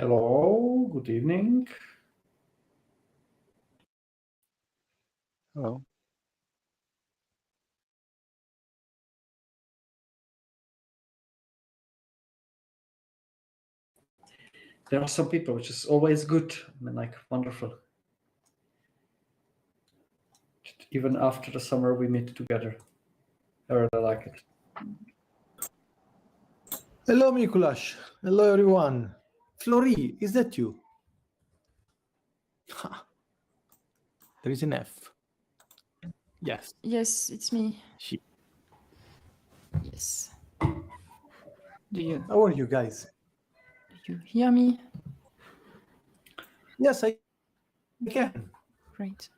Hello, good evening. Hello. There are some people, which is always good. I mean, like, wonderful. Even after the summer, we meet together. I really like it. Hello, Mikuláš. Hello, everyone. Flori, is that you? Ha. There is an F. Yes. Yes, it's me. She. Yes. Do How are you guys? you hear me? Yes, I can. Great.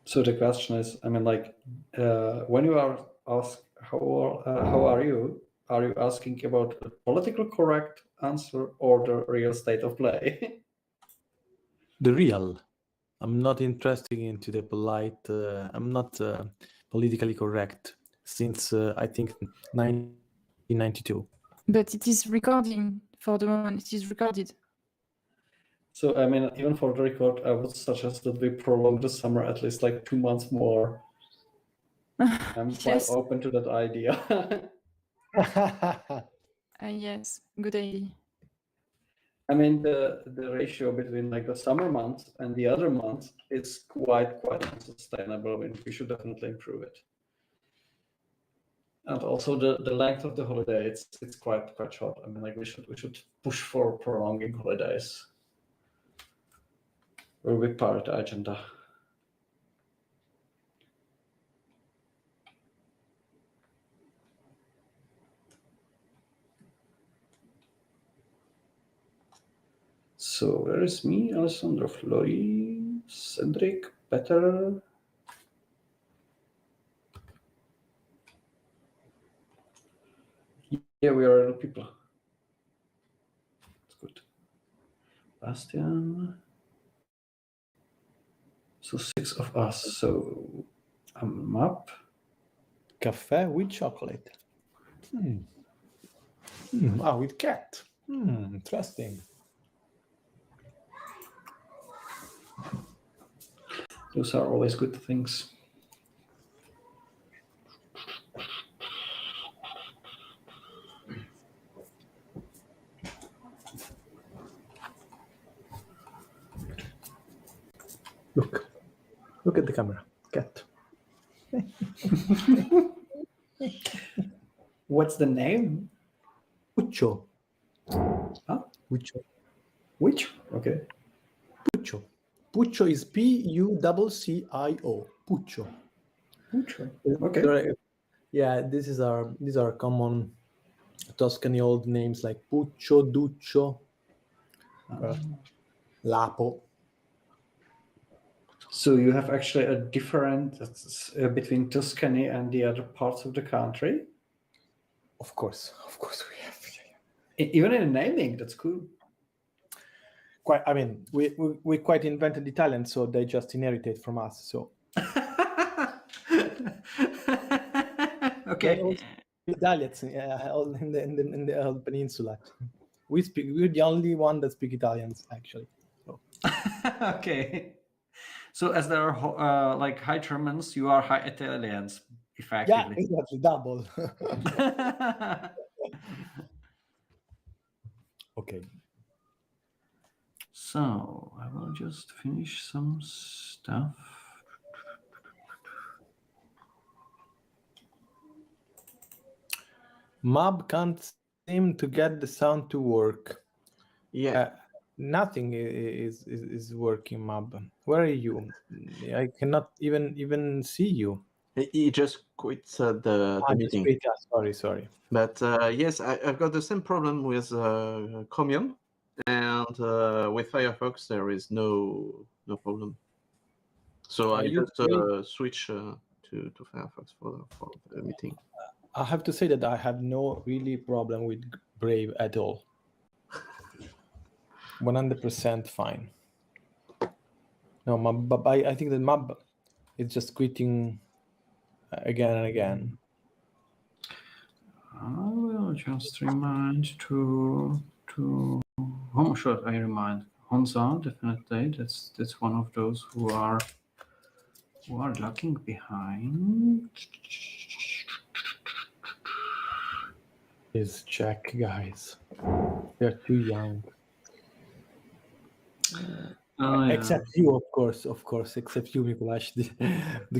So the question is, I mean, like, when you are asked how are you asking about the political correct answer or the real state of play? The real. I'm not interested into the polite. I'm not politically correct since I think 1992. But it is recording for the moment. It is recorded. So, I mean, even for the record, I would suggest that we prolong the summer at least like 2 months more. I'm quite Yes. open to that idea. Yes, good idea. I mean, the ratio between like the summer months and the other months is quite unsustainable, and we should definitely improve it. And also the length of the holiday, it's quite short. I mean, like we should push for prolonging holidays. Will be part of the agenda. So there is me, Alessandro, Flori, Cedric, Peter. Yeah, we are people. It's good. Bastian. So 6 of us. So a map. Cafe with chocolate. With cat. Interesting. Those are always good things. Look at the camera. Cat. What's the name? Puccio. Huh? Puccio. Which? Okay. Puccio. Puccio is Puccio. Puccio. Puccio. Okay. Yeah, these are common Tuscany old names like Puccio, Duccio, Lapo. So you have actually a difference between Tuscany and the other parts of the country? Of course we have. Even in naming, that's cool. Quite. I mean, we quite invented Italian, so they just inherited from us. So. Okay. Italians in the whole peninsula. We're the only one that speak Italians actually. So. Okay. So as there are like high Germans, you are high Italians, effectively. Yeah, exactly, double. Okay. So I will just finish some stuff. Mab can't seem to get the sound to work. Yeah. Nothing is working, Mab. Where are you? I cannot even see you. He just quit the meeting. Sorry. But yes, I've got the same problem with Chromium, and with Firefox there is no problem. So I just switch to Firefox for the meeting. I have to say that I have no really problem with Brave at all. 100% fine. No, but I think that It's just quitting again and again. I will just remind to whom should I remind? Honza, definitely. That's one of those who are lagging behind. Is check, guys. They're too young. Yeah. Except you, of course. Except you, Mikulash, the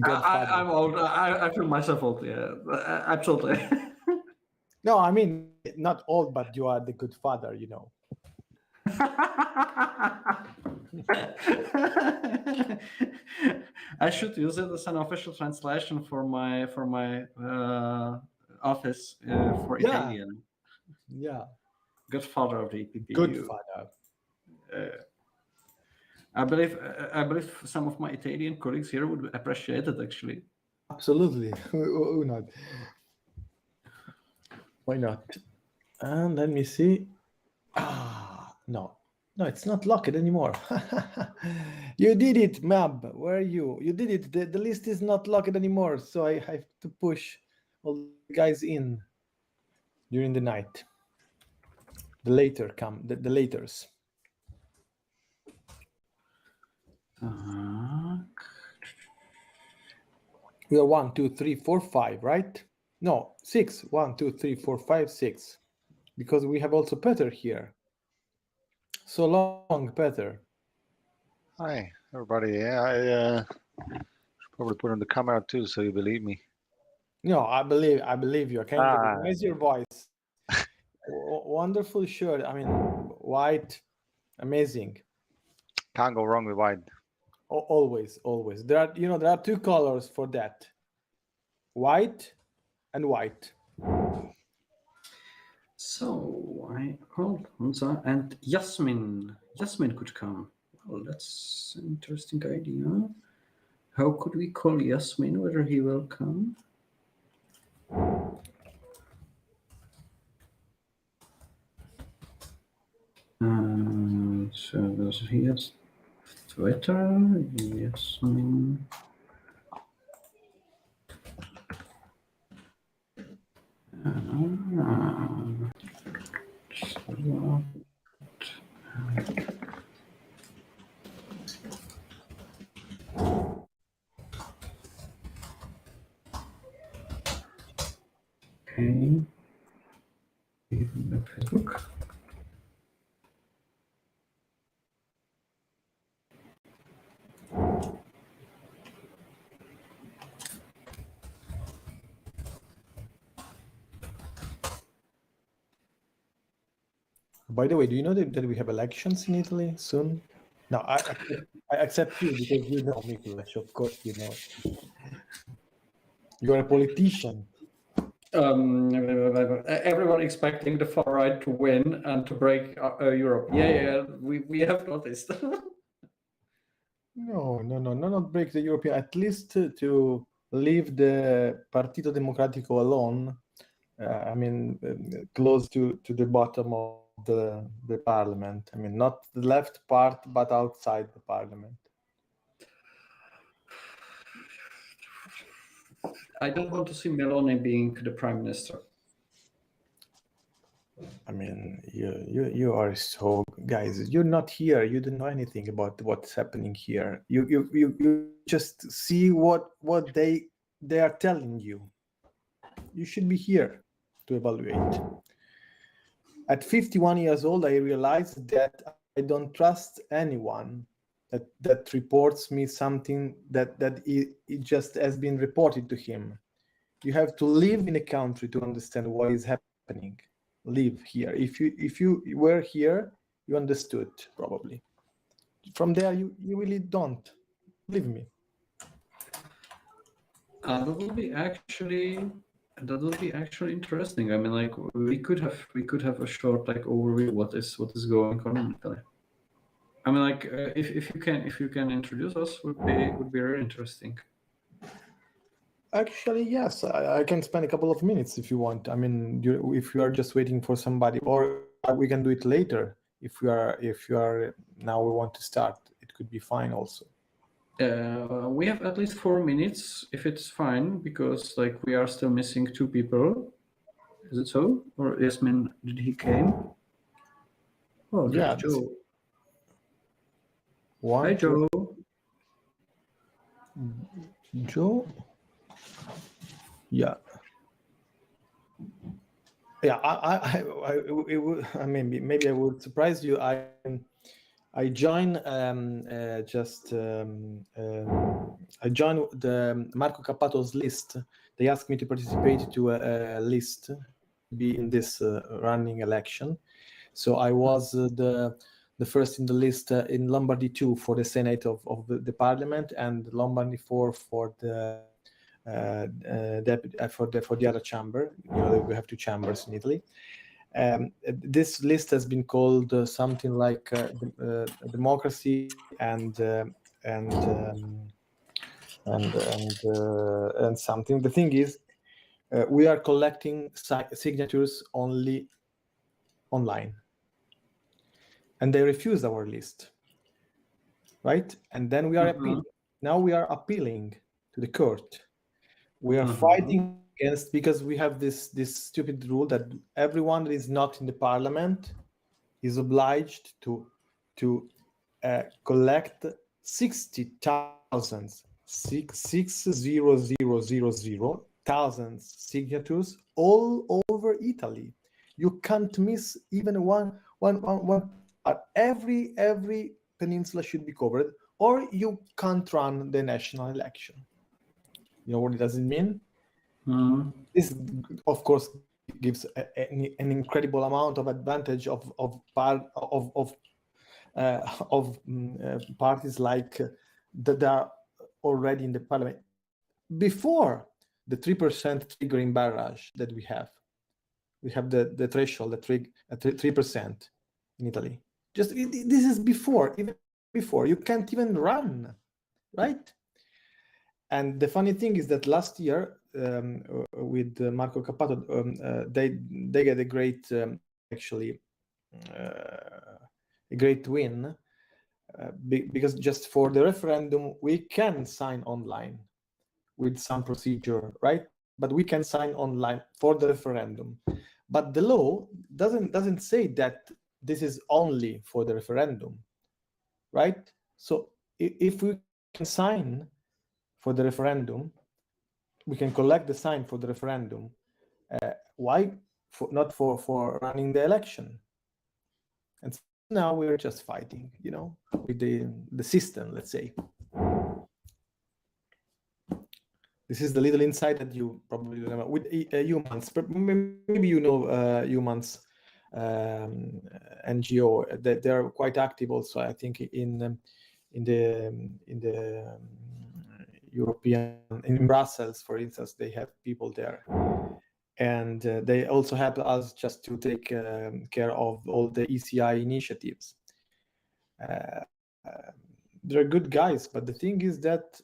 godfather. I'm old. I feel myself old. Yeah, absolutely. No, I mean not old, but you are the good father. You know. I should use it as an official translation for my office for Yeah. Italian. Yeah. Godfather of the PPEU. Good father. I believe some of my Italian colleagues here would appreciate it actually. Absolutely. Why not? Why not? And let me see. No, it's not locked anymore. You did it, Mab. Where are you? You did it. The list is not locked anymore, so I have to push all the guys in during the night. The laters. We are 1, 2, 3, 4, 5, right? No, 6. 1, 2, 3, 4, 5, 6. Because we have also Peter here. So long, Peter. Hi, everybody. Yeah, I should probably put on the camera too, so you believe me. No, I believe you. I can recognize your voice. Wonderful shirt. I mean, white, amazing. Can't go wrong with white. Always. There are two colors for that: white and white. So I called Hamza and Yasmin. Yasmin could come. Well, that's an interesting idea. How could we call Yasmin? Whether he will come? So does he have Twitter? Yasmin. Okay. Facebook. By the way, do you know that we have elections in Italy soon? No, I accept you because you know, Mikulash. Of course, you know. You're a politician. Everyone expecting the far right to win and to break Europe. Yeah, we have noticed. No, not break the European. At least to leave the Partito Democratico alone. I mean, close to the bottom of the parliament. I mean, not the left part, but outside the parliament. I don't want to see Meloni being the prime minister. I mean, you are so, guys. You're not here. You don't know anything about what's happening here. You just see what they are telling you. You should be here to evaluate. At 51 years old, I realized that I don't trust anyone that reports me something that it just has been reported to him. You have to live in a country to understand what is happening. Live here. If you were here, you understood probably. From there, you really don't. Believe me. That would be actually interesting. I mean, like we could have a short like overview what is going on in Italy. I mean, like if you can introduce us, would be very interesting. Actually, yes, I can spend a couple of minutes if you want. I mean, if you are just waiting for somebody, or we can do it later. If you are now we want to start, it could be fine also. We have at least 4 minutes, if it's fine, because like we are still missing 2 people. Is it so? Or Yasmin, did he came? Oh, there's Yeah, Joe. one, Hi, two, Joe. Joe. Yeah. Yeah, I mean, maybe I would surprise you. I joined I joined the Marco Cappato's list. They asked me to participate to a list to be in this running election. So I was the first in the list in Lombardy 2 for the Senate of the Parliament, and Lombardy 4 for the for the other chamber. You know, we have 2 chambers in Italy. This list has been called something like democracy and something. The thing is, we are collecting signatures only online, and they refused our list, right? And then we are appealing. Now we are appealing to the court. We are fighting against, because we have this stupid rule that everyone that is not in the parliament is obliged to collect 60,000 signatures all over Italy. You can't miss even one. Every peninsula should be covered, or you can't run the national election. You know what it does mean? This, of course, gives an incredible amount of advantage of parties like that are already in the parliament before the 3% triggering barrage that we have. We have the threshold at 3% in Italy. Just this is even before you can't even run, right? And the funny thing is that last year, with Marco Cappato, they get a great a great win, because just for the referendum we can sign online with some procedure, right? But we can sign online for the referendum. But the law doesn't say that this is only for the referendum, right? So if we can sign for the referendum, we can collect the sign for the referendum. Why not for running the election? And so now we're just fighting, you know, with the system, let's say. This is the little insight that you probably don't know with humans. Maybe you know humans NGO. They're quite active also, I think, in the European, in Brussels, for instance. They have people there, and they also help us just to take care of all the ECI initiatives. They're good guys, but the thing is that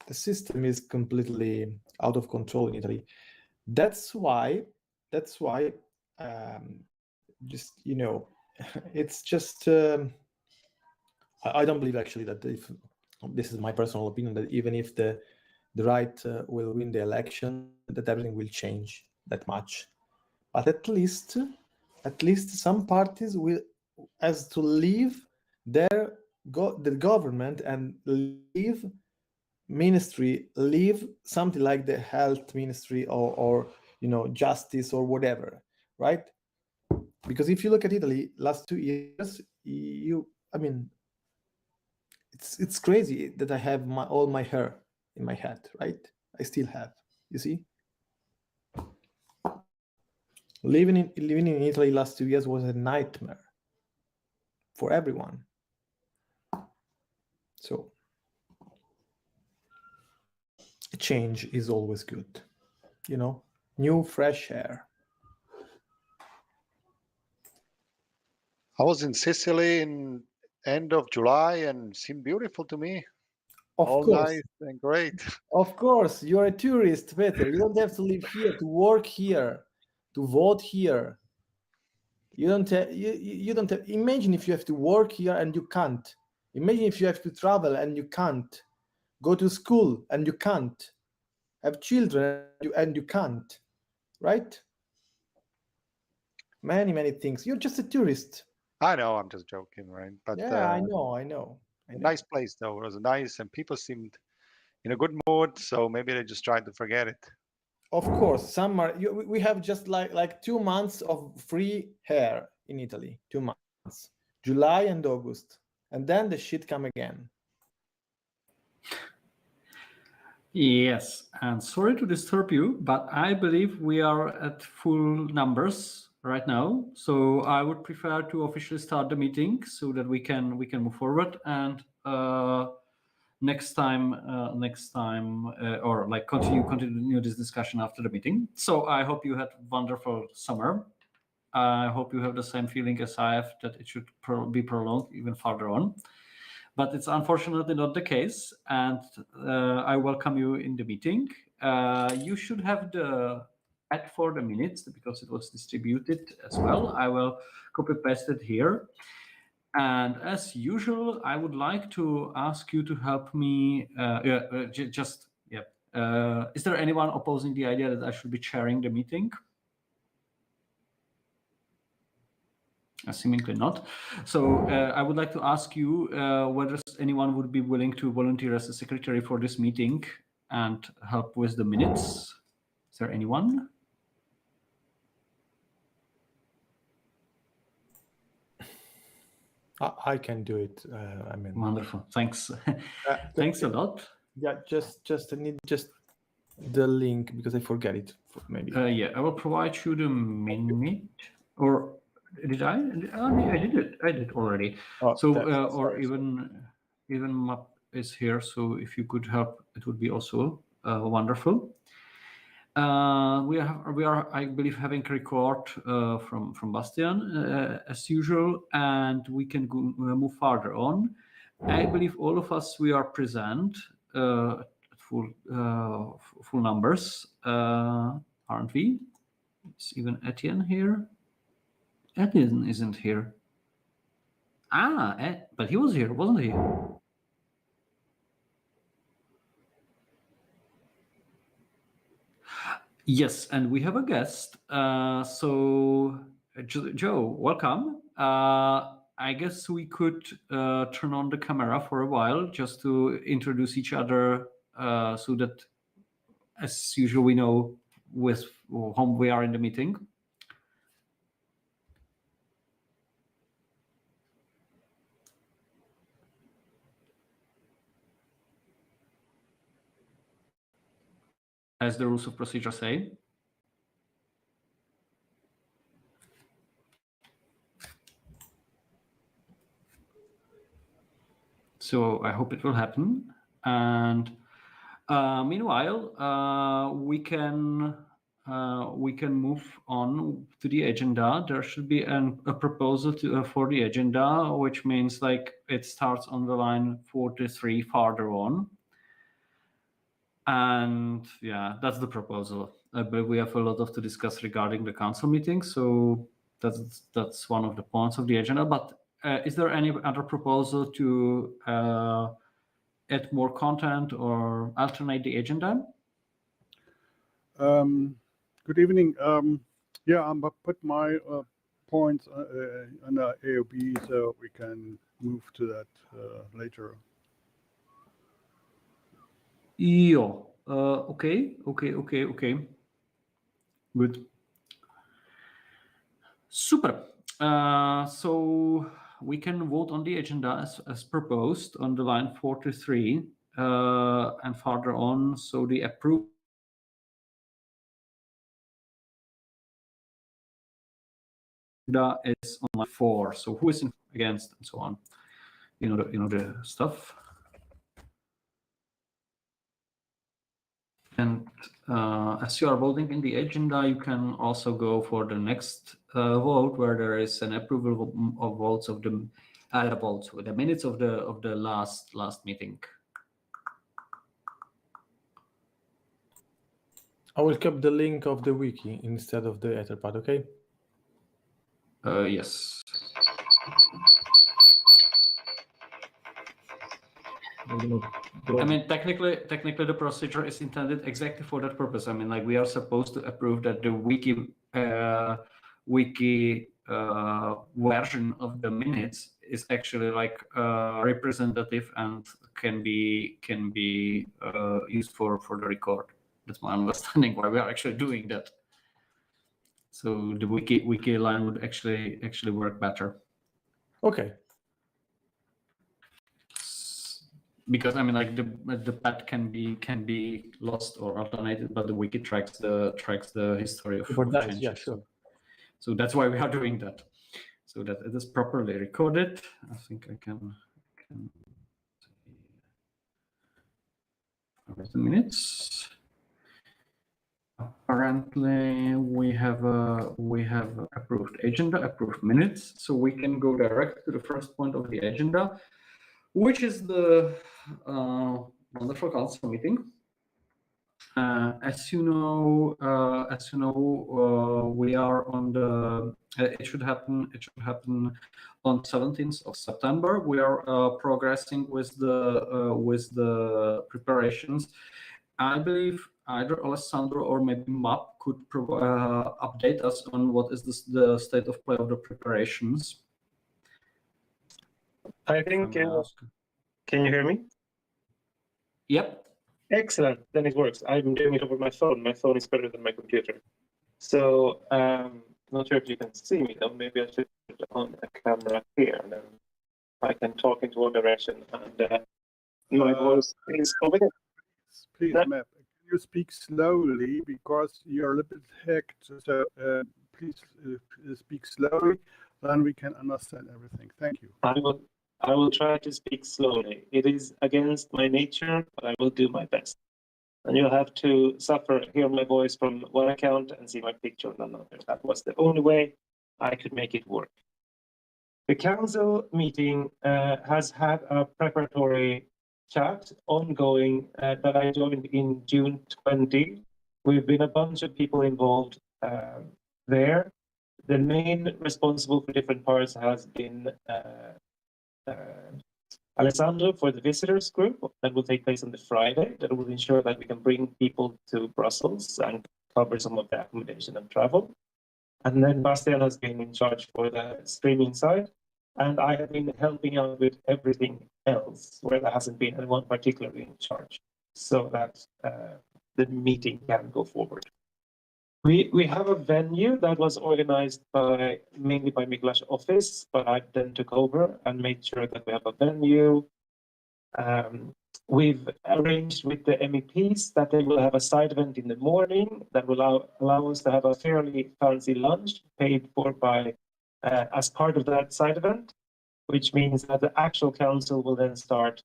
the system is completely out of control in Italy. That's why just, you know, it's just I don't believe actually that, if this is my personal opinion, that even if the right will win the election, that everything will change that much. But at least some parties will has to leave the government and leave ministry, leave something like the health ministry or you know, justice or whatever, right? Because if you look at Italy last 2 years, I mean, it's crazy that I have all my hair in my head, right? I still have, you see. Living in Italy last 2 years was a nightmare for everyone. So a change is always good, you know, new fresh air. I was in Sicily in end of July and seemed beautiful to me. Of All course. nice and great. Of course, you're a tourist, Peter. You don't have to live here, to work here, to vote here. You don't have, you don't have, imagine if you have to work here and you can't. Imagine if you have to travel and you can't. go to school and you can't, have children and you can't, right? Many things. You're just a tourist. I know, I'm just joking, right? But Yeah, I know. a nice place though. It was nice, and people seemed in a good mood. So maybe they just tried to forget it. Of course, summer. We have just like 2 months of free hair in Italy. 2 months, July and August, and then the shit come again. Yes, and sorry to disturb you, but I believe we are at full numbers right now. So I would prefer to officially start the meeting so that we can move forward, and next time or like continue this discussion after the meeting. So I hope you had wonderful summer. I hope you have the same feeling as I have, that it should be prolonged even further on. But it's unfortunately not the case, and I welcome you in the meeting. You should have the ad for the minutes because it was distributed as well. I will copy paste it here. And as usual, I would like to ask you to help me. Is there anyone opposing the idea that I should be chairing the meeting? Seemingly not. So I would like to ask you whether anyone would be willing to volunteer as a secretary for this meeting and help with the minutes. Is there anyone? I can do it. I mean, wonderful. Thanks. Thanks a lot. Yeah, just I need just the link because I forget it. Maybe. Yeah, I will provide you the minute. Or did I? I did it. I did already. Oh, So or even Map is here. So if you could help, it would be also wonderful. We are, I believe, having a record from Bastian as usual, and we can move further on. I believe all of us, we are present at full numbers, aren't we? Is even Etienne here? Etienne isn't here. But he was here, wasn't he? Yes, and we have a guest. So, Joe, welcome. I guess we could turn on the camera for a while just to introduce each other so that, as usual, we know with whom we are in the meeting. As the rules of procedure say. So I hope it will happen. And meanwhile, we can move on to the agenda. There should be a proposal for the agenda, which means like it starts on the line 43 farther on. And yeah, that's the proposal. But we have a lot to discuss regarding the council meeting. So that's one of the points of the agenda. But is there any other proposal to add more content or alternate the agenda? Good evening. Yeah, I'm gonna put my points on the AOB so we can move to that later. Yeah. Okay. Good. Super. So we can vote on the agenda as proposed on the line 43 and farther on. So the approval is on line 4. So who is against and so on? You know the stuff. And as you are voting in the agenda, you can also go for the next vote, where there is an approval of votes of the minutes of the last meeting. I will keep the link of the wiki instead of the Etherpad. Okay. Yes. I mean, technically, the procedure is intended exactly for that purpose. I mean, like we are supposed to approve that the wiki version of the minutes is actually like representative and can be used for the record. That's my understanding why we are actually doing that. So the wiki line would actually work better. Okay. Because I mean, like the path can be lost or alternated, but the wiki tracks the history of changes. Yeah, sure. So that's why we are doing that, so that it is properly recorded. I think I can see the minutes. Apparently, we have approved agenda, approved minutes, so we can go direct to the first point of the agenda, which is the wonderful council meeting. As you know, we are on the. It should happen on 17th of September. We are progressing with the preparations. I believe either Alessandro or maybe Map could update us on what is the state of play of the preparations. I think. Can you hear me? Yep. Excellent. Then it works. I'm doing it over my phone. My phone is better than my computer. So not sure if you can see me though. Maybe I should put on a camera here, and then I can talk into one direction. And my voice is over there. Please, Map, can you speak slowly because you're a little bit hacked. So please speak slowly, then we can understand everything. Thank you. I will try to speak slowly. It is against my nature, but I will do my best. And you'll have to hear my voice from one account and see my picture on another. That was the only way I could make it work. The council meeting has had a preparatory chat ongoing that I joined in June 20. We've been a bunch of people involved there. The main responsible for different parts has been Alessandro for the visitors group that will take place on the Friday. That will ensure that we can bring people to Brussels and cover some of the accommodation and travel. And then Bastian has been in charge for the streaming side. And I have been helping out with everything else where there hasn't been anyone particularly in charge, so that the meeting can go forward. We have a venue that was organized mainly by Miklas' office, but I then took over and made sure that we have a venue. We've arranged with the MEPs that they will have a side event in the morning that will allow us to have a fairly fancy lunch paid for by as part of that side event, which means that the actual council will then start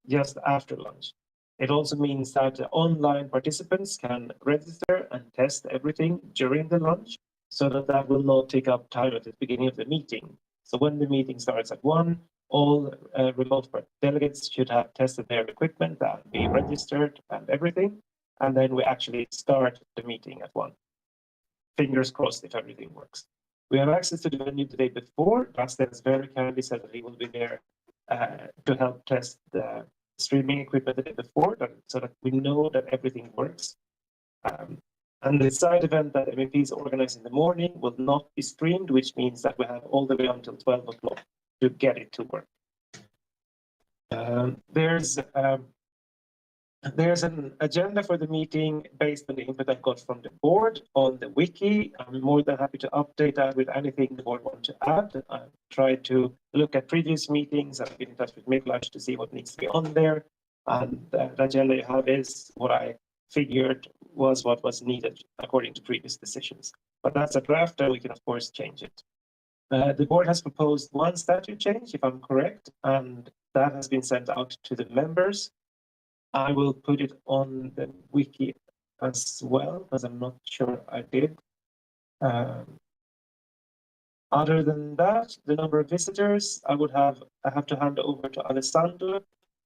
just after lunch. It also means that online participants can register and test everything during the lunch, so that will not take up time at the beginning of the meeting. So when the meeting starts at 1, all remote delegates should have tested their equipment and be registered and everything. And then we actually start the meeting at 1. Fingers crossed if everything works. We have access to the venue the day before. Bastian has very kindly said that he will be there to help test the streaming equipment the day before, so that we know that everything works. And the side event that MEPs organize in the morning will not be streamed, which means that we have all the way until 12 o'clock to get it to work. There's an agenda for the meeting based on the input I got from the board on the wiki. I'm more than happy to update that with anything the board wants to add. I've tried to look at previous meetings. I've been in touch with Miklas to see what needs to be on there. And the agenda you have is what I figured was what was needed according to previous decisions. But that's a draft, and we can, of course, change it. The board has proposed one statute change, if I'm correct, and that has been sent out to the members. I will put it on the wiki as well, because I'm not sure I did. Other than that, the number of visitors, I have to hand over to Alessandro.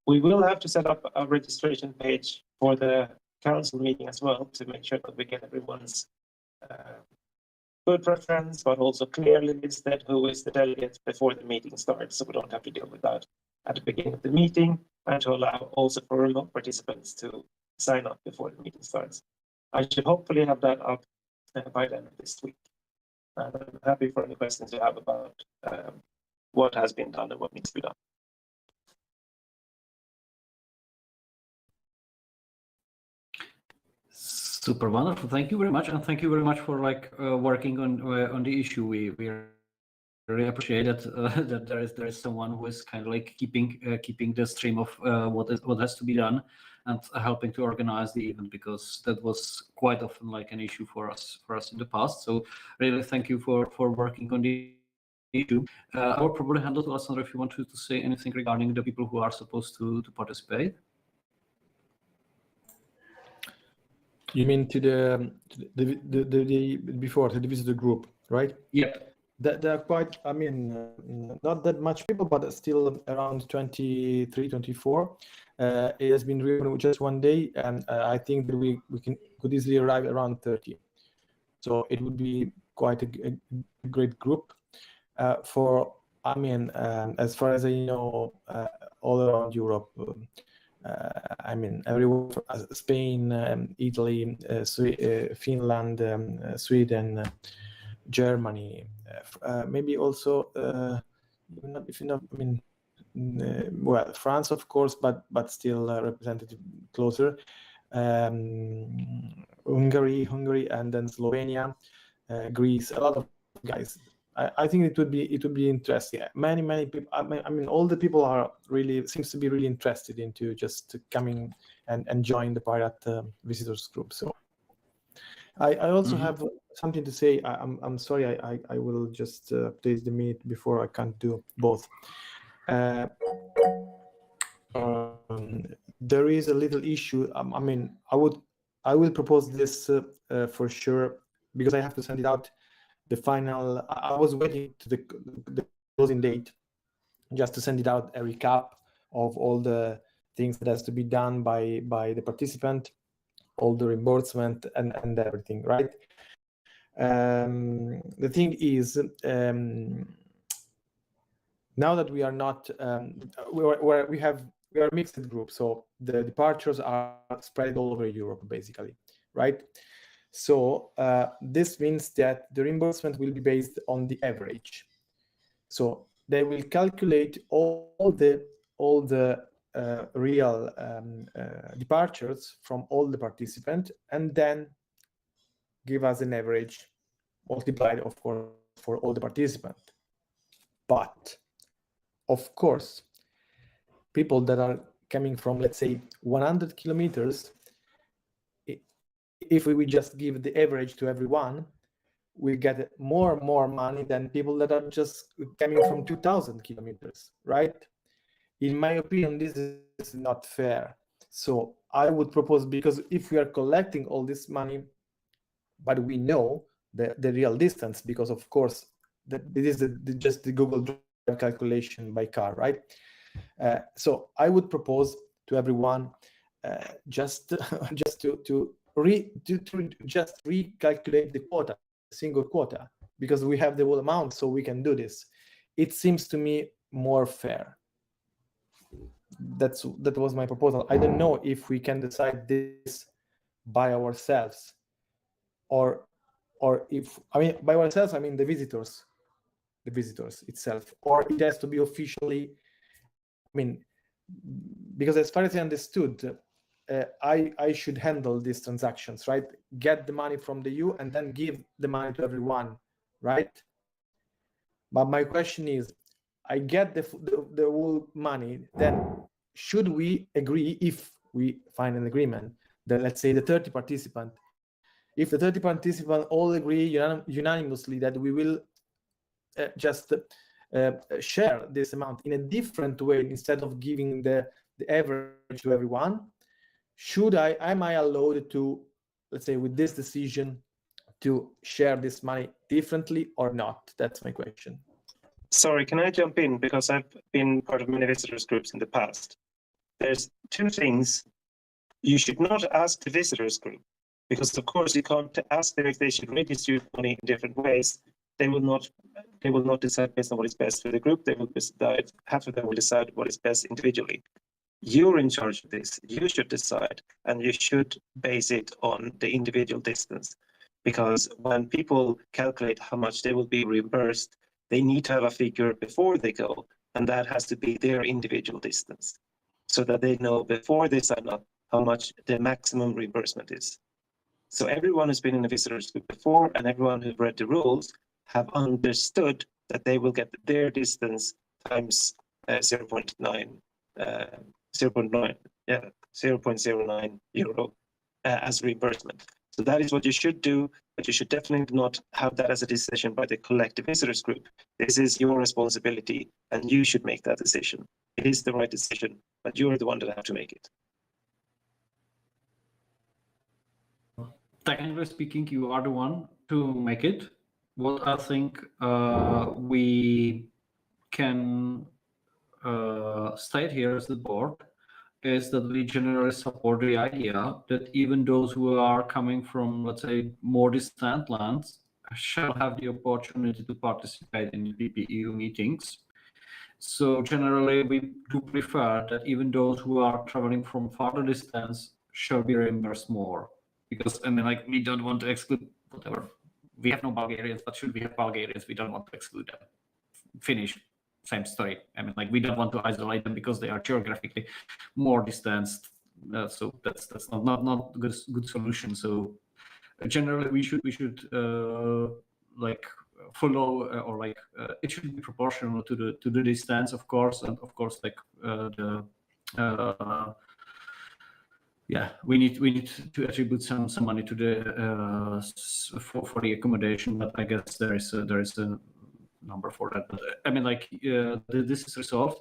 We will have to set up a registration page for the council meeting as well to make sure that we get everyone's good preference, but also clearly listed who is the delegate before the meeting starts, so we don't have to deal with that at the beginning of the meeting. and to allow also for remote participants to sign up before the meeting starts. I should hopefully have that up by the end of this week. And I'm happy for any questions you have about what has been done and what needs to be done. Super wonderful. Thank you very much, and thank you very much for working on the issue. We really appreciate that that there is someone who is kind of like keeping the stream of what has to be done and helping to organize the event, because that was quite often like an issue for us in the past. So really thank you for working on the issue. I will probably hand it to Alessandro if you want to say anything regarding the people who are supposed to participate. You mean to the before, to the visitor group, right? Yep. There are quite, I mean, not that much people, but still around 23, 24. It has been reopened with just one day, and I think that we could easily arrive around 30. So it would be quite a great group. I mean, as far as I know, all around Europe, I mean, everywhere, Spain, Italy, Finland, Sweden, Germany, maybe also, if you know, I mean, well, France, of course, but still represented closer. Hungary, and then Slovenia, Greece, a lot of guys. I think it would be interesting. Many people. I mean, all the people are really seems to be really interested into just coming and join the pirate visitors group. So I also have something to say. I'm sorry. I will just place the minute before I can't do both. There is a little issue. I mean, I will propose this for sure, because I have to send it out. The final, I was waiting to the closing date just to send it out, a recap of all the things that has to be done by the participant, all the reimbursement and everything, right? The thing is, now that we are not, we are mixed group, so the departures are spread all over Europe, basically, right? So this means that the reimbursement will be based on the average. So they will calculate all the real departures from all the participants, and then give us an average multiplied, of course, for all the participants. But of course, people that are coming from, let's say, 100 kilometers, if we would just give the average to everyone, we get more money than people that are just coming from 2,000 kilometers, right? In my opinion, this is not fair. So I would propose, because if we are collecting all this money, but we know the real distance, because of course this is just the Google Drive calculation by car, right? So I would propose to everyone just to recalculate the quota, single quota, because we have the whole amount, so we can do this. It seems to me more fair. That was my proposal. I don't know if we can decide this by ourselves, or if, I mean, by ourselves, I mean the visitors itself, or it has to be officially, I mean, because as far as I understood, I should handle these transactions, right? Get the money from the EU and then give the money to everyone, right? But my question is, I get the whole money, then should we agree, if we find an agreement, that let's say the 30 participants, if the 30 participants all agree unanimously that we will just share this amount in a different way, instead of giving the average to everyone, am I allowed to, let's say, with this decision, to share this money differently or not? That's my question. Sorry, can I jump in? Because I've been part of many visitors groups in the past. There's two things. You should not ask the visitors group, because of course you can't ask them if they should redistribute money in different ways. They will not decide based on what is best for the group. They will decide, half of them will decide what is best individually. You're in charge of this. You should decide, and you should base it on the individual distance. Because when people calculate how much they will be reimbursed, they need to have a figure before they go, and that has to be their individual distance, so that they know before they sign up how much the maximum reimbursement is. So everyone who's been in a visitors group before and everyone who's read the rules have understood that they will get their distance times 0.9, 0.09 euro as reimbursement. So that is what you should do, but you should definitely not have that as a decision by the collective visitors group. This is your responsibility, and you should make that decision. It is the right decision, but you're the one that have to make it. Technically speaking, you are the one to make it. What I think we can state here as the board is that we generally support the idea that even those who are coming from, let's say, more distant lands shall have the opportunity to participate in the PPEU meetings. So generally, we do prefer that even those who are traveling from farther distance shall be reimbursed more. Because, I mean, like, we don't want to exclude whatever. We have no Bulgarians, but should we have Bulgarians, we don't want to exclude them. Finnish, same story. I mean, like, we don't want to isolate them because they are geographically more distanced. So that's not good solution. So generally, we should like follow or like it should be proportional to the distance, of course, and of course, like yeah, we need to attribute some money to the for the accommodation, but I guess there is a number for that. But I mean, like this is resolved.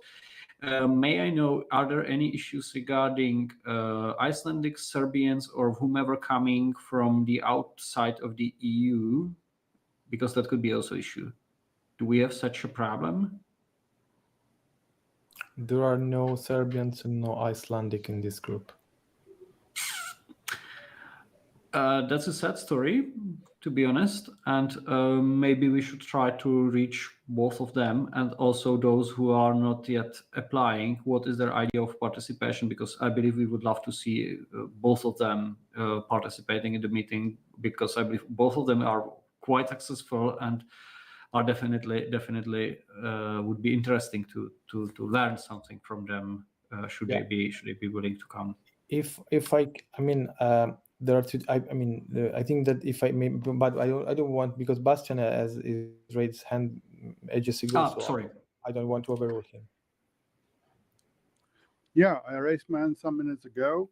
May I know, are there any issues regarding Icelandic, Serbians, or whomever coming from the outside of the EU? Because that could be also issue. Do we have such a problem? There are no Serbians and no Icelandic in this group. That's a sad story, to be honest, and maybe we should try to reach both of them and also those who are not yet applying. What is their idea of participation? Because I believe we would love to see both of them participating in the meeting, because I believe both of them are quite successful and are definitely would be interesting to learn something from them. Should they be willing to come? If I mean. There are two. I mean, I think that if I may, but I don't want, because Bastian has raised his hand ages ago. So sorry. I don't want to overrule him. Yeah, I raised my hand some minutes ago.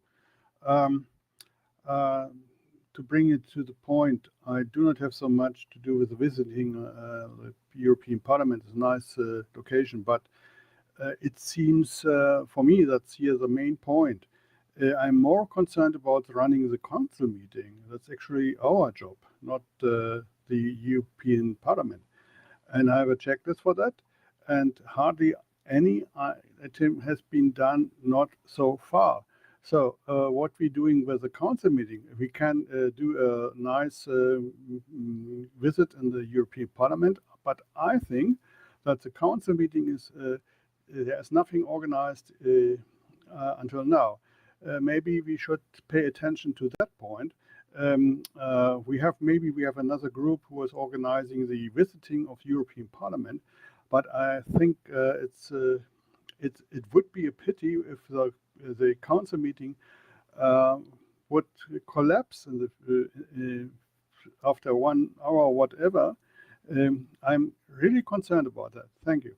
To bring it to the point, I do not have so much to do with visiting the European Parliament. It's a nice location, but it seems for me that's here the main point. I'm more concerned about running the council meeting. That's actually our job, not the European Parliament. And I have a checklist for that, and hardly any attempt has been done, not so far. So what we're doing with the council meeting, we can do a nice visit in the European Parliament, but I think that the council meeting is, there's nothing organized until now. Maybe we should pay attention to that point. We have another group who is organizing the visiting of European Parliament, but I think it would be a pity if the council meeting would collapse in the after 1 hour or whatever. I'm really concerned about that. Thank you.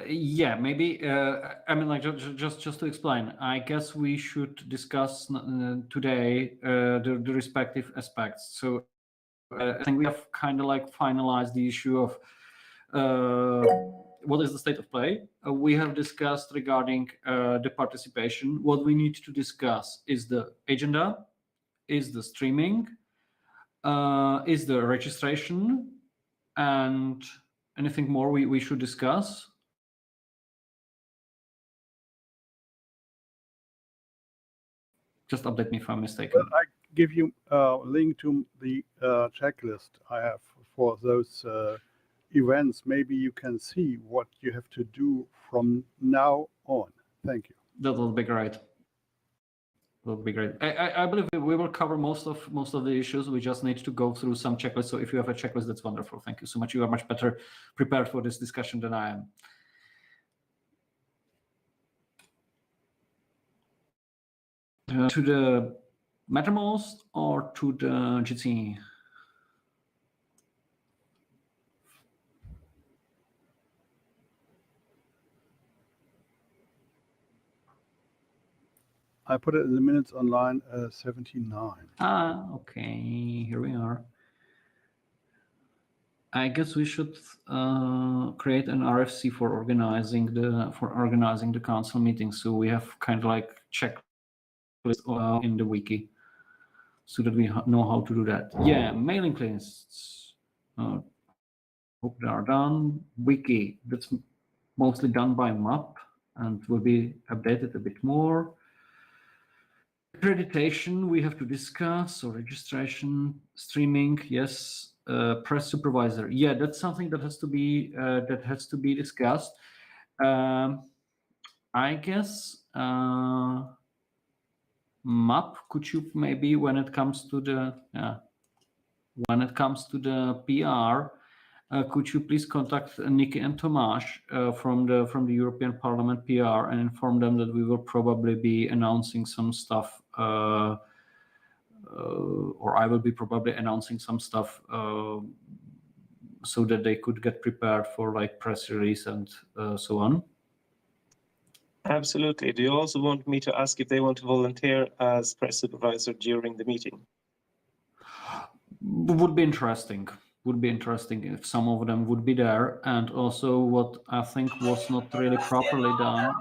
Yeah, maybe. I mean, like, just to explain, I guess we should discuss today the respective aspects. So I think we have kind of like finalized the issue of what is the state of play. We have discussed regarding the participation. What we need to discuss is the agenda, is the streaming, is the registration, and anything more we should discuss? Just update me if I'm mistaken. Well, I give you a link to the checklist I have for those events, maybe you can see what you have to do from now on. Thank you. That will be great. That will be great. I believe we will cover most of the issues. We just need to go through some checklists. So if you have a checklist, that's wonderful. Thank you so much. You are much better prepared for this discussion than I am. To the Mattermost or to the GC? I put it in the minutes on line 79. Ah, okay. Here we are. I guess we should create an RFC for organizing the council meeting. So we have kind of like checklist in the wiki, so that we know how to do that. Yeah, mailing lists. Hope they are done. Wiki, that's mostly done by MAP and will be updated a bit more. Accreditation we have to discuss, or registration, streaming, yes. Press supervisor, yeah, that's something that has to be discussed. I guess MAP, could you maybe when it comes to the PR, could you please contact Nikki and Tomasz from the European Parliament PR and inform them that we will probably be announcing some stuff, or I will be probably announcing some stuff, so that they could get prepared for like press release and so on. Absolutely. Do you also want me to ask if they want to volunteer as press supervisor during the meeting? Would be interesting. Would be interesting if some of them would be there. And also what I think was not really properly done.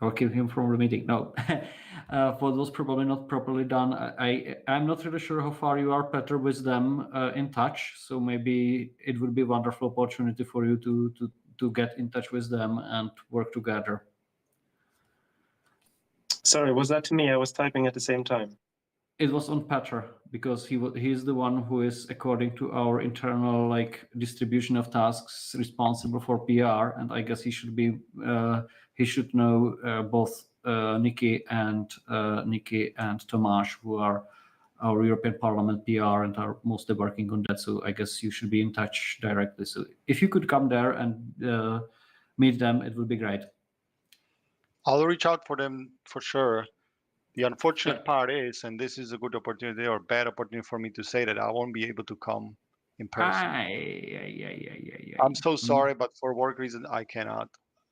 I'll keep him from the meeting. No, what was probably not properly done. I'm not really sure how far you are, Peter, with them in touch. So maybe it would be a wonderful opportunity for you to get in touch with them and work together. Sorry, was that to me? I was typing at the same time. It was on Peter, because he's the one who is, according to our internal like distribution of tasks, responsible for PR, and I guess he should be he should know both Nikki and Tomasz, who are our European Parliament PR and are mostly working on that. So I guess you should be in touch directly. So if you could come there and meet them, it would be great. I'll reach out for them for sure. The unfortunate part is, and this is a good opportunity or bad opportunity for me to say, that I won't be able to come in person. I'm so sorry, but for work reasons, I cannot.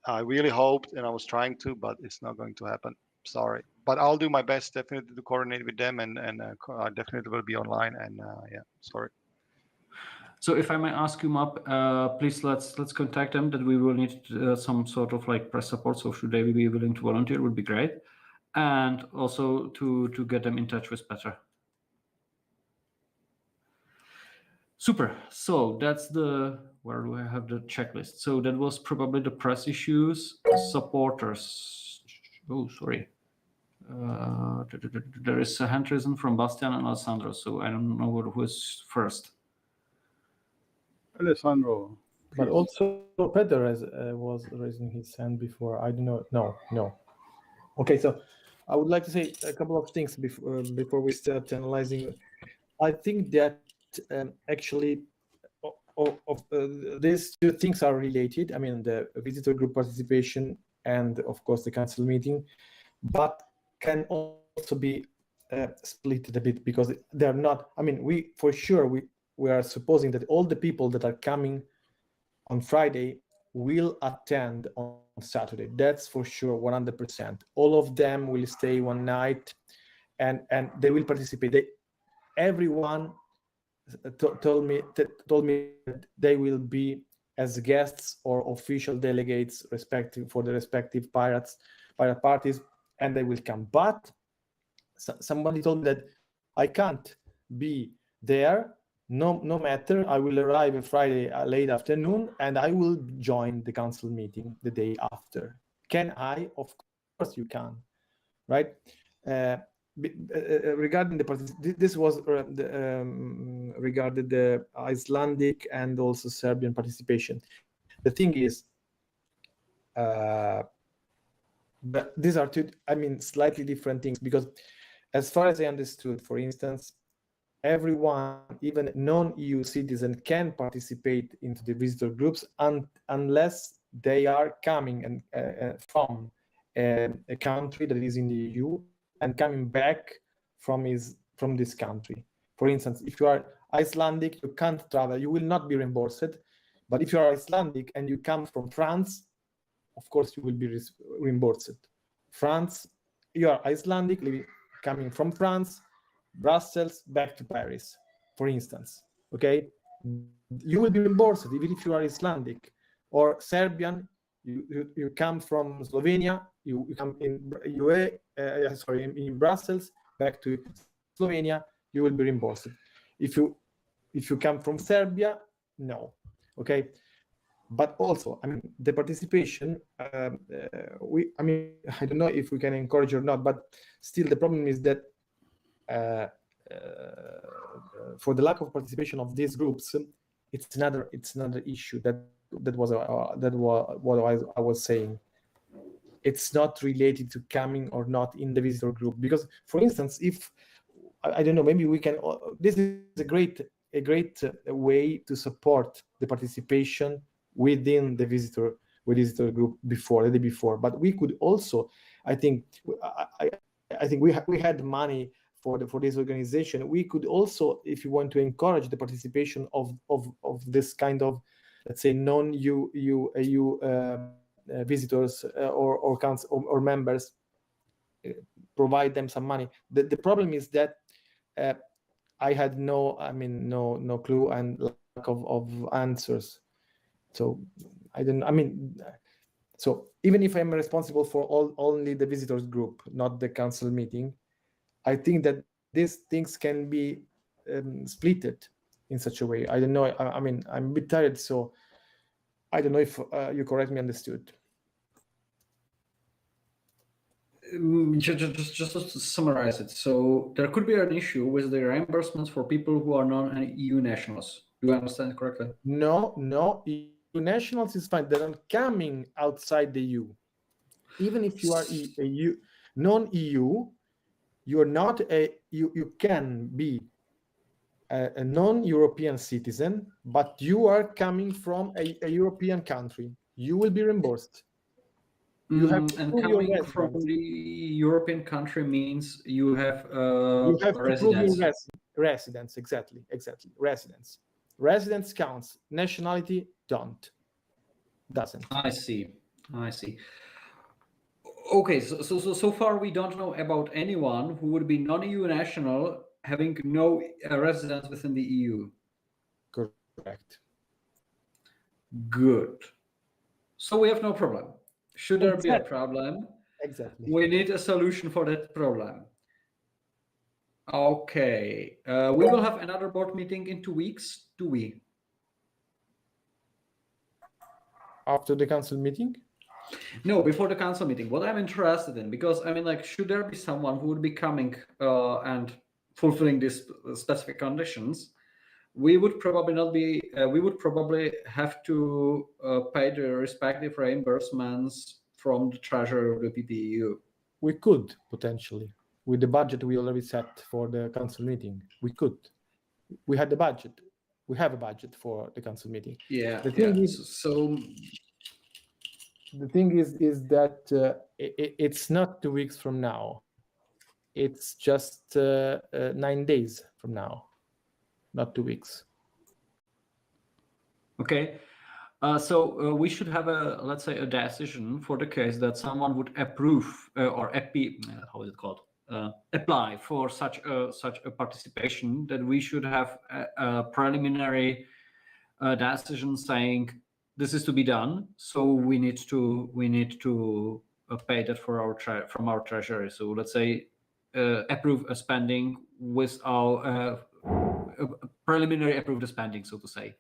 I really hoped and I was trying to, but it's not going to happen. Sorry. But I'll do my best definitely to coordinate with them, and I definitely will be online. And yeah, sorry. So if I may ask you, Map, please let's contact them, that we will need some sort of like press support. So should they be willing to volunteer, would be great. And also to get them in touch with Peter. Super. So that's where do I have the checklist? So that was probably the press issues, supporters. Oh, sorry. There is a hand raising from Bastian and Alessandro. So I don't know who is first. Alessandro. But also Peter was raising his hand before. I don't know. No. Okay, so I would like to say a couple of things before we start analyzing. I think that actually these two things are related. I mean, the visitor group participation and, of course, the council meeting, but can also be split a bit, because they're not. I mean, we are supposing that all the people that are coming on Friday will attend on Saturday. That's for sure, 100%. All of them will stay one night, and they will participate. Everyone told me that they will be as guests or official delegates, for the respective pirate parties, and they will come. But somebody told me that I can't be there. No matter, I will arrive on Friday late afternoon, and I will join the council meeting the day after. Can I? Of course you can, right? regarding this was regarding the Icelandic and also Serbian participation. The thing is, but these are two, I mean, slightly different things, because as far as I understood, for instance, everyone, even non-EU citizen, can participate into the visitor groups unless they are coming from a country that is in the EU and coming back from this country. For instance, if you are Icelandic, you can't travel, you will not be reimbursed. But if you are Icelandic and you come from France, of course you will be reimbursed. France, you are Icelandic, coming from France, Brussels, back to Paris, for instance, okay? You will be reimbursed even if you are Icelandic. Or Serbian, you come from Slovenia, you come in in Brussels, back to Slovenia, you will be reimbursed. If you come from Serbia, no, okay? But also, I mean, the participation, I don't know if we can encourage or not, but still the problem is that for the lack of participation of these groups, it's another issue. That was what I was saying. It's not related to coming or not in the visitor group, because, for instance, if I don't know, maybe we can. This is a great way to support the participation within the visitor group the day before. But we could also, I think we had money for this organization. We could also, if you want to encourage the participation of this kind of, let's say, non-EU visitors or council or members, provide them some money. The problem is that I had no clue and lack of answers. So so even if I'm responsible for only the visitors group, not the council meeting, I think that these things can be splitted in such a way. I don't know. I mean, I'm a bit tired, so I don't know if you correctly understood. Just to summarize it, so there could be an issue with the reimbursements for people who are non-EU nationals. Do I understand correctly? No, EU nationals is fine. They're not coming outside the EU. Even if you are non-EU, you are not you can be a non-European citizen, but you are coming from a European country. You will be reimbursed. You have to and prove your coming from residence. the European country means you have You have to prove your residence. Exactly. Residence counts. Nationality doesn't. I see. Okay, so far we don't know about anyone who would be non-EU national having no residence within the EU. Correct. Good. So we have no problem. Should there be a problem, exactly, we need a solution for that problem. Okay, we will have another board meeting in 2 weeks. Do we? After the council meeting? No, before the council meeting. What I'm interested in, because I mean, like, should there be someone who would be coming and fulfilling these specific conditions, we would probably not be. We would probably have to pay the respective reimbursements from the treasury of the PPEU. We could potentially, with the budget we already set for the council meeting. We could. We had the budget. We have a budget for the council meeting. Yeah. The thing is that it's not 2 weeks from now. It's just 9 days from now, not 2 weeks. Okay. So we should have let's say, a decision for the case that someone would approve or how is it called? Apply for such a participation. That we should have a preliminary decision saying this is to be done. So we need to pay that from our treasury. So let's say approve a spending with our preliminary approve the spending, so to say.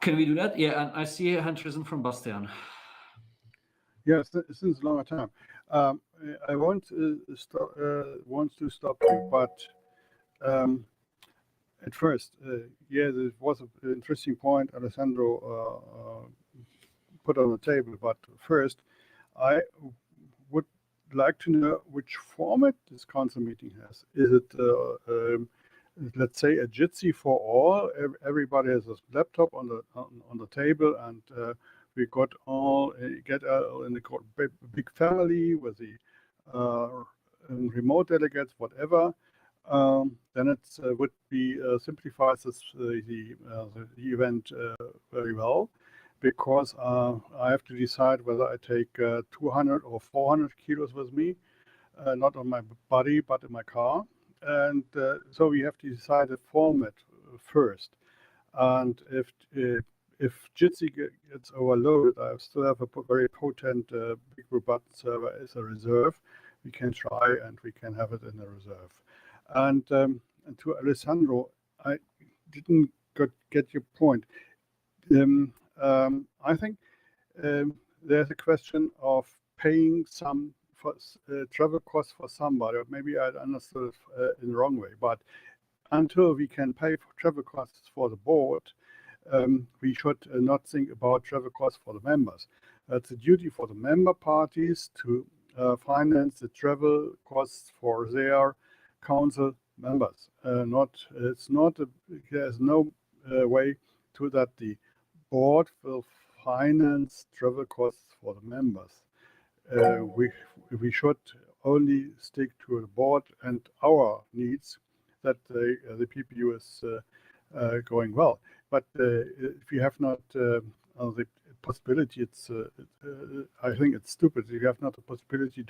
Can we do that? Yeah, and I see a hand risen from Bastian. Yes, since a longer time. I want to stop you, but at first, yeah, there was an interesting point Alessandro put on the table. But first, I would like to know which format this council meeting has. Is it let's say a Jitsi for all? Everybody has a laptop on the table, and we got all get in the big family with the remote delegates, whatever. Then it would be simplifies the event very well, because I have to decide whether I take 200 or 400 kilos with me, not on my body but in my car, and so we have to decide the format first. And if Jitsi gets overloaded, I still have a very potent big robust server as a reserve. We can try and we can have it in a reserve. And to Alessandro, I didn't get your point. I think there's a question of paying some for travel costs for somebody, or maybe I understood it in the wrong way. But until we can pay for travel costs for the board, we should not think about travel costs for the members. It's a duty for the member parties to finance the travel costs for their council members. There's no way to that the board will finance travel costs for the members. We should only stick to the board and our needs, that the PPU is going well. But if you have not the possibility, I think it's stupid. You have not the possibility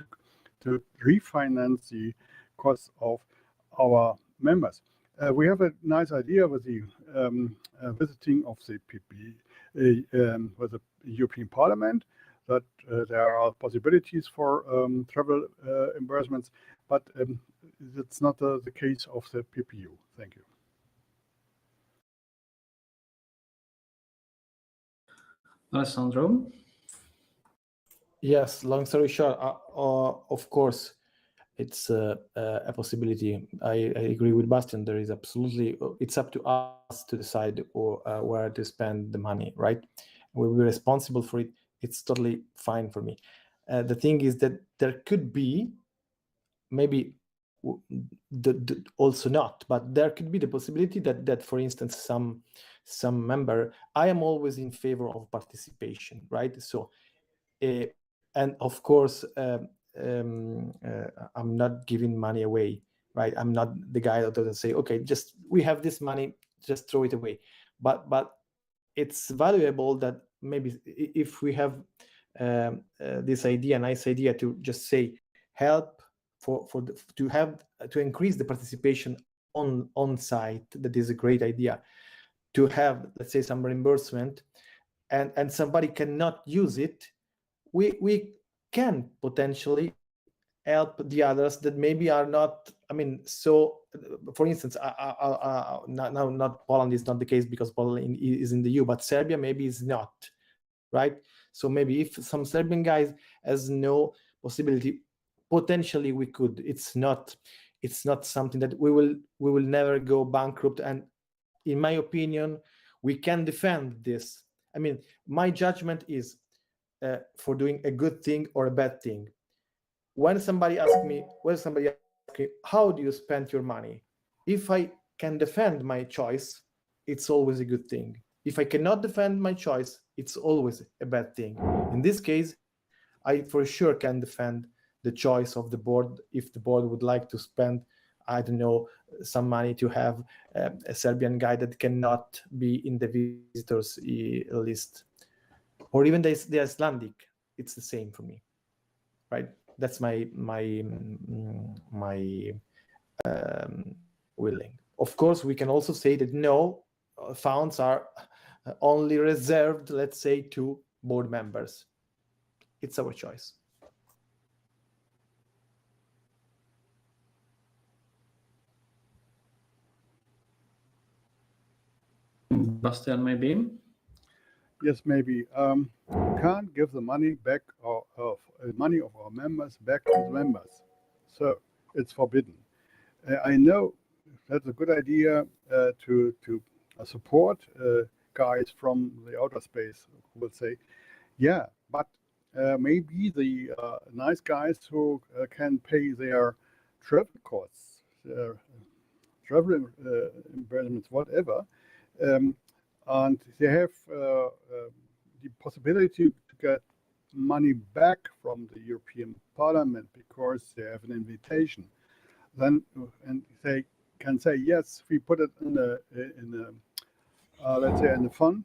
to refinance the costs of our members. We have a nice idea with the visiting of the PPE with the European Parliament, that there are possibilities for travel reimbursements, but that's not the case of the PPU. Thank you. Alessandro? Yes, long story short, of course, it's a possibility. I agree with Bastian. There is absolutely, it's up to us to decide where to spend the money, right? We'll be responsible for it. It's totally fine for me. The thing is that there could be, maybe also not, but there could be the possibility that for instance, some member, I am always in favor of participation, right? So, and of course, I'm not giving money away, right? I'm not the guy that doesn't say, okay, just we have this money, just throw it away. But it's valuable that maybe if we have this idea, nice idea, to just say help to increase the participation on site. That is a great idea. To have, let's say, some reimbursement, and somebody cannot use it, we can potentially help the others that maybe are not, I mean, so for instance, not Poland is not the case, because Poland is in the EU, but Serbia maybe is not, right? So maybe if some Serbian guys has no possibility, potentially we could. It's not something that we will never go bankrupt, and in my opinion, we can defend this. I mean, my judgment is for doing a good thing or a bad thing. When somebody asks me, how do you spend your money? If I can defend my choice, it's always a good thing. If I cannot defend my choice, it's always a bad thing. In this case, I for sure can defend the choice of the board. If the board would like to spend, I don't know, some money to have a Serbian guy that cannot be in the visitors list, or even the Icelandic, it's the same for me, right? That's my willing. Of course, we can also say that no, funds are only reserved, let's say, to board members. It's our choice. Bastian, maybe? Yes, maybe. You can't give the money back, or money of our members back to the members. So it's forbidden. I know that's a good idea to support guys from the outer space who will say, yeah, but maybe the nice guys who can pay their travel costs, travel embarrassments, whatever, and they have the possibility to get money back from the European Parliament because they have an invitation. Then and they can say, yes, we put it in a let's say in the fund,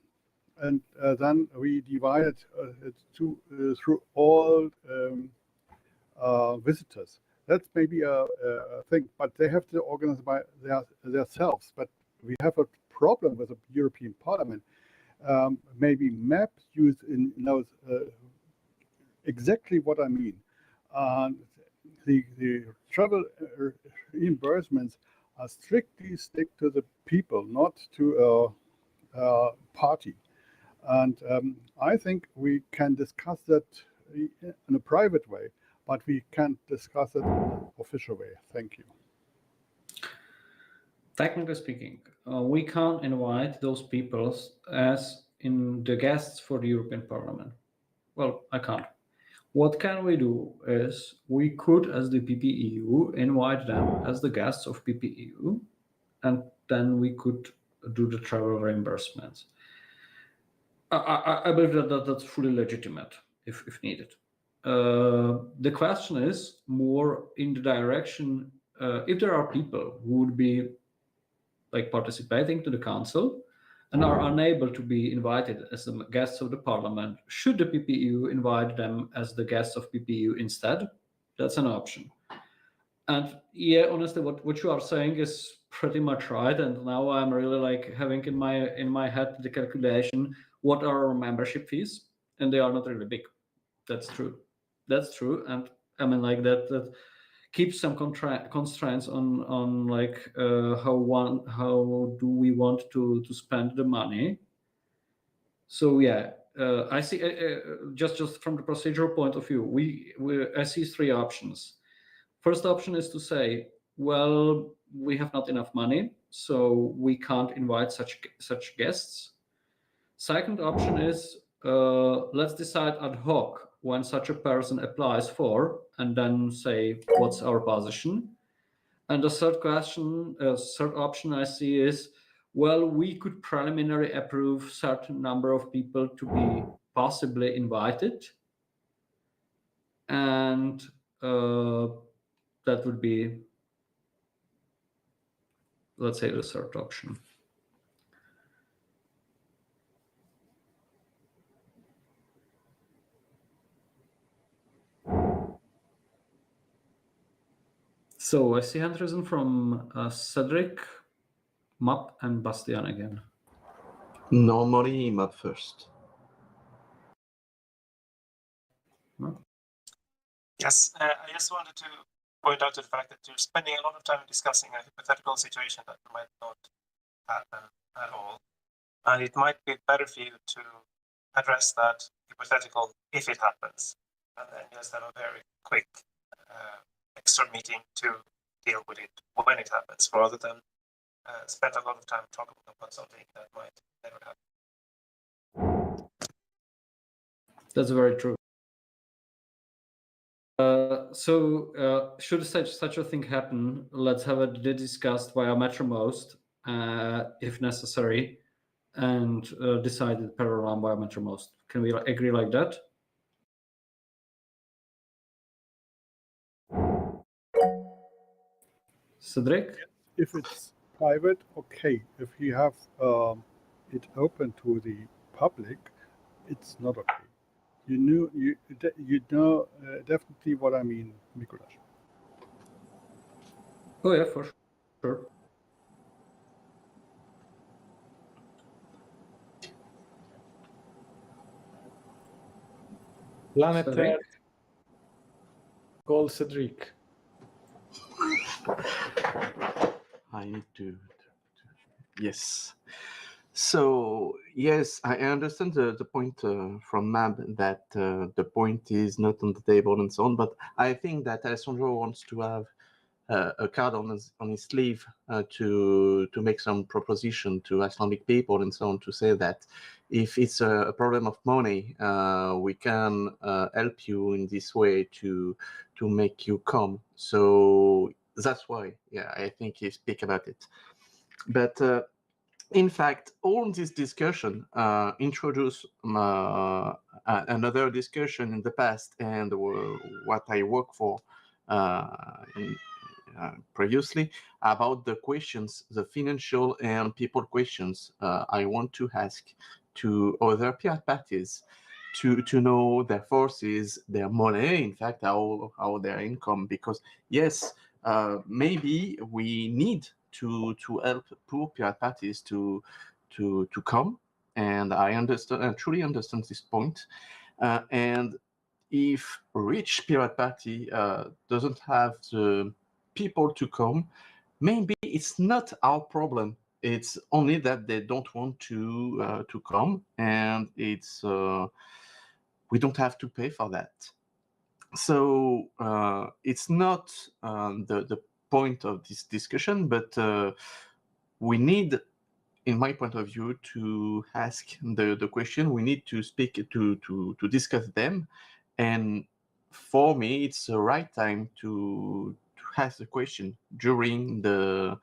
and then we divide it through all visitors. That's maybe a thing, but they have to organize by themselves. But we have a problem with the European Parliament. Maybe MAP knows exactly what I mean. The travel reimbursements are strictly stick to the people, not to a party. And I think we can discuss that in a private way, but we can't discuss it in an official way. Thank you. Technically speaking, we can't invite those people as in the guests for the European Parliament. Well, I can't. What can we do is we could, as the PPEU, invite them as the guests of PPEU, and then we could do the travel reimbursements. I believe that's fully legitimate if needed. The question is more in the direction, if there are people who would be like participating to the council and are unable to be invited as the guests of the parliament, should the PPEU invite them as the guests of PPEU instead? That's an option. And yeah, honestly, what you are saying is pretty much right. And now I'm really like having in my head the calculation, what are our membership fees? And they are not really big. That's true. That's true. And I mean, like that keeps some constraints on like how do we want to spend the money. So yeah, I see just from the procedural point of view, I see three options. First option is to say, well, we have not enough money, so we can't invite such guests. Second option is let's decide ad hoc when such a person applies for, and then say what's our position. And the third option I see is, well, we could preliminary approve certain number of people to be possibly invited, and that would be, let's say, the third option. So I see hand risen from Cedric, Map, and Bastian again. Normally, Map first. Yes, I just wanted to point out to the fact that you're spending a lot of time discussing a hypothetical situation that might not happen at all. And it might be better for you to address that hypothetical if it happens, and then just have a very quick extra meeting to deal with it when it happens, rather than spend a lot of time talking about something that might never happen. That's very true. So should such a thing happen, let's have it discussed via Mattermost, if necessary, and decided parallel via Mattermost. Can we agree like that? Cedric? If it's private, okay. If you have it open to the public, it's not okay. You know definitely what I mean, Mikuláš. Oh yeah, for sure. Planet Cedric? Earth. Call Cedric. I need to yes. So yes, I understand the point from Mab that the point is not on the table and so on, but I think that Alessandro wants to have a card on his sleeve to make some proposition to Icelandic people and so on, to say that if it's a problem of money, we can help you in this way to make you come. So that's why, yeah, I think he speak about it. But in fact, all this discussion introduced another discussion in the past, and what I work for previously, about the questions, the financial and people questions I want to ask to other pirate parties to know their forces, their money, in fact, how their income, because yes, maybe we need to help poor pirate parties to come, and I understand and truly understand this point. And if rich pirate party doesn't have the people to come, maybe it's not our problem. It's only that they don't want to come, and it's we don't have to pay for that. So it's not the point of this discussion, but we need, in my point of view, to ask the question. We need to speak to discuss them, and for me, it's the right time to ask the question during the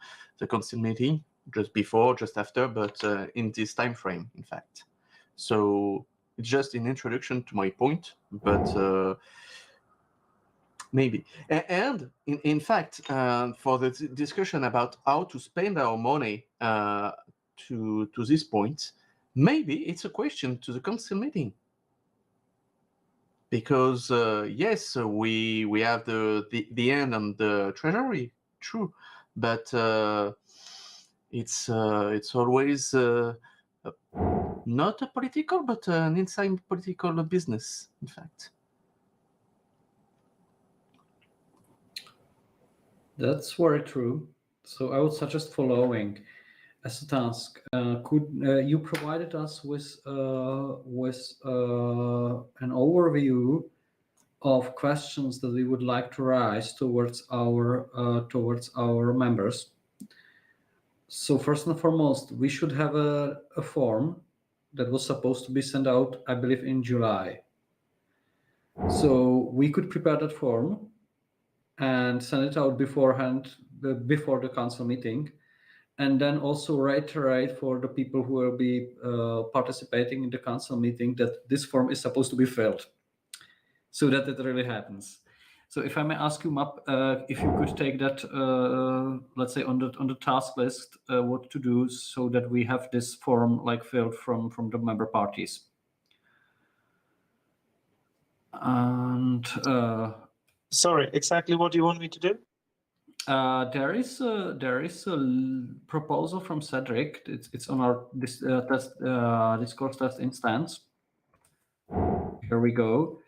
council meeting, just before, just after, but in this time frame, in fact. So it's just an introduction to my point, but maybe. And in fact, for the discussion about how to spend our money to this point, maybe it's a question to the council meeting. Because yes, we have the end on the treasury, true, but it's always not a political, but an inside political business, in fact. That's very true. So I would suggest following as a task. Could you provided us with an overview of questions that we would like to raise towards our members. So first and foremost, we should have a form that was supposed to be sent out, I believe, in July. So we could prepare that form and send it out beforehand, before the council meeting, and then also reiterate for the people who will be participating in the council meeting that this form is supposed to be filled, so that it really happens. So if I may ask you, Map, if you could take that, let's say on the task list, what to do so that we have this form like filled from the member parties. And sorry, exactly what do you want me to do? There is a proposal from Cedric. It's on our Discourse test instance. Here we go.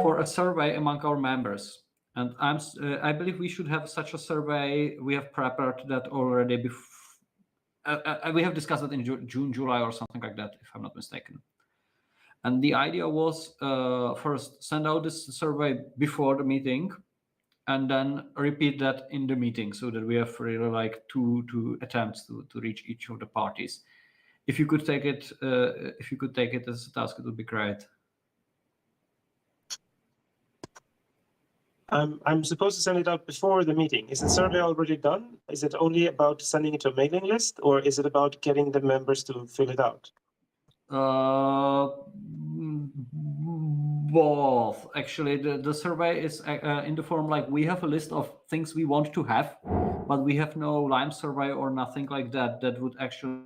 For a survey among our members, and I believe we should have such a survey. We have prepared that already. We have discussed it in June, July, or something like that, if I'm not mistaken. And the idea was first send out this survey before the meeting, and then repeat that in the meeting, so that we have really like two attempts to reach each of the parties. If you could take it, as a task, it would be great. I'm supposed to send it out before the meeting. Is the survey already done? Is it only about sending it to a mailing list, or is it about getting the members to fill it out? Both. Actually, the survey is in the form like we have a list of things we want to have, but we have no Lime survey or nothing like that that would actually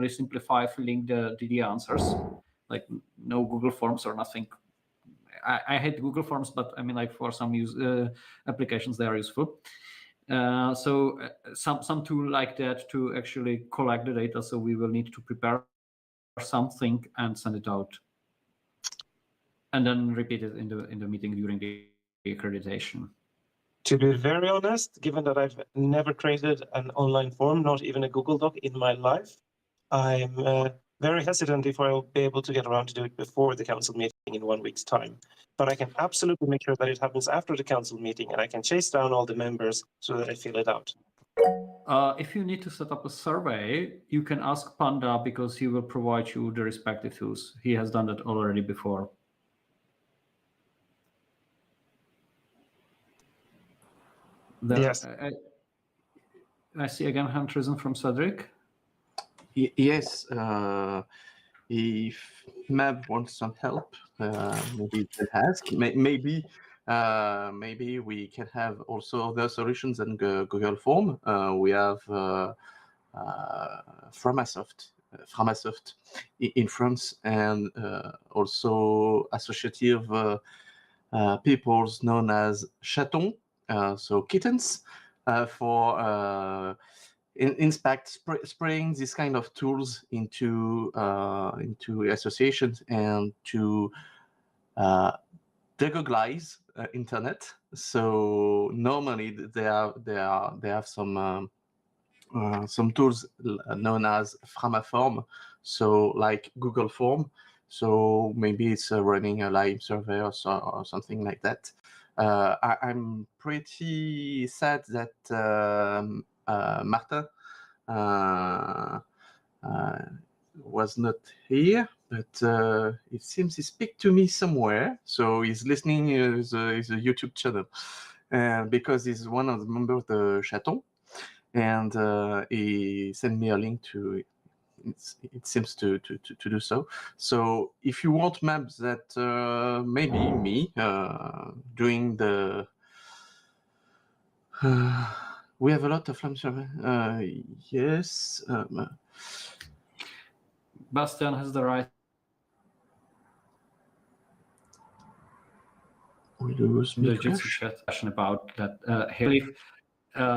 simplify filling the answers, like no Google Forms or nothing. I hate Google Forms, but I mean, like for some applications, they are useful. So some tool like that to actually collect the data. So we will need to prepare something and send it out, and then repeat it in the meeting during the accreditation. To be very honest, given that I've never created an online form, not even a Google Doc in my life, I'm very hesitant if I'll be able to get around to do it before the council meeting in 1 week's time. But I can absolutely make sure that it happens after the council meeting, and I can chase down all the members so that I fill it out. If you need to set up a survey, you can ask Panda because he will provide you the respective tools. He has done that already before. Yes. I see again hand risen from Cedric. Yes, if Mab wants some help, maybe he can ask. Maybe we can have also other solutions than Google Form. We have Framasoft in France, and also associative peoples known as chatons, so kittens, for inspect spraying this kind of tools into associations and to degoglize internet. So normally they have some tools known as Framaform, so like Google Form. So maybe it's running a live survey or something like that. I'm pretty sad that Martin was not here, but it seems he speak to me somewhere. So he's listening. Is a YouTube channel, because he's one of the members of the Chaton, and he sent me a link to. It seems to do so. So if you want maps that maybe me doing the. We have a lot of flame survey. Yes. Bastian has the right. We lose the me. Jitsi chat session about that. I believe,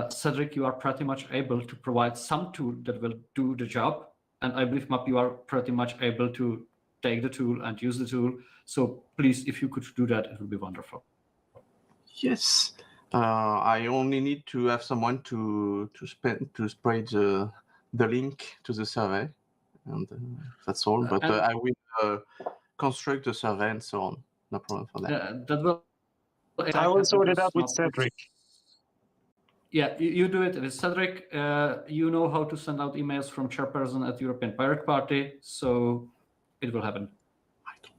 Cedric, you are pretty much able to provide some tool that will do the job, and I believe, Map, you are pretty much able to take the tool and use the tool. So please, if you could do that, it would be wonderful. Yes. I only need to have someone to spread the link to the survey, and that's all. But I will construct the survey and so on. No problem for that. That will. I will sort it out with Cedric. Yeah, you do it with Cedric. You know how to send out emails from chairperson at European Pirate Party, so it will happen. I don't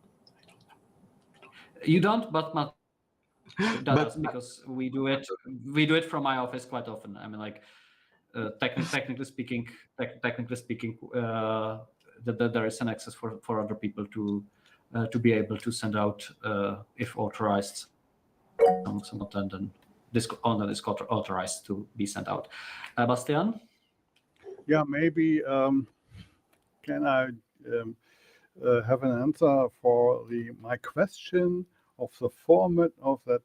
know. You don't, but Matt does, because we do it. We do it from my office quite often. I mean, like technically speaking, that there is an access for other people to be able to send out, if authorized, some content and on the Discord authorized to be sent out. Bastian? Yeah, maybe can I have an answer for my question of the format of that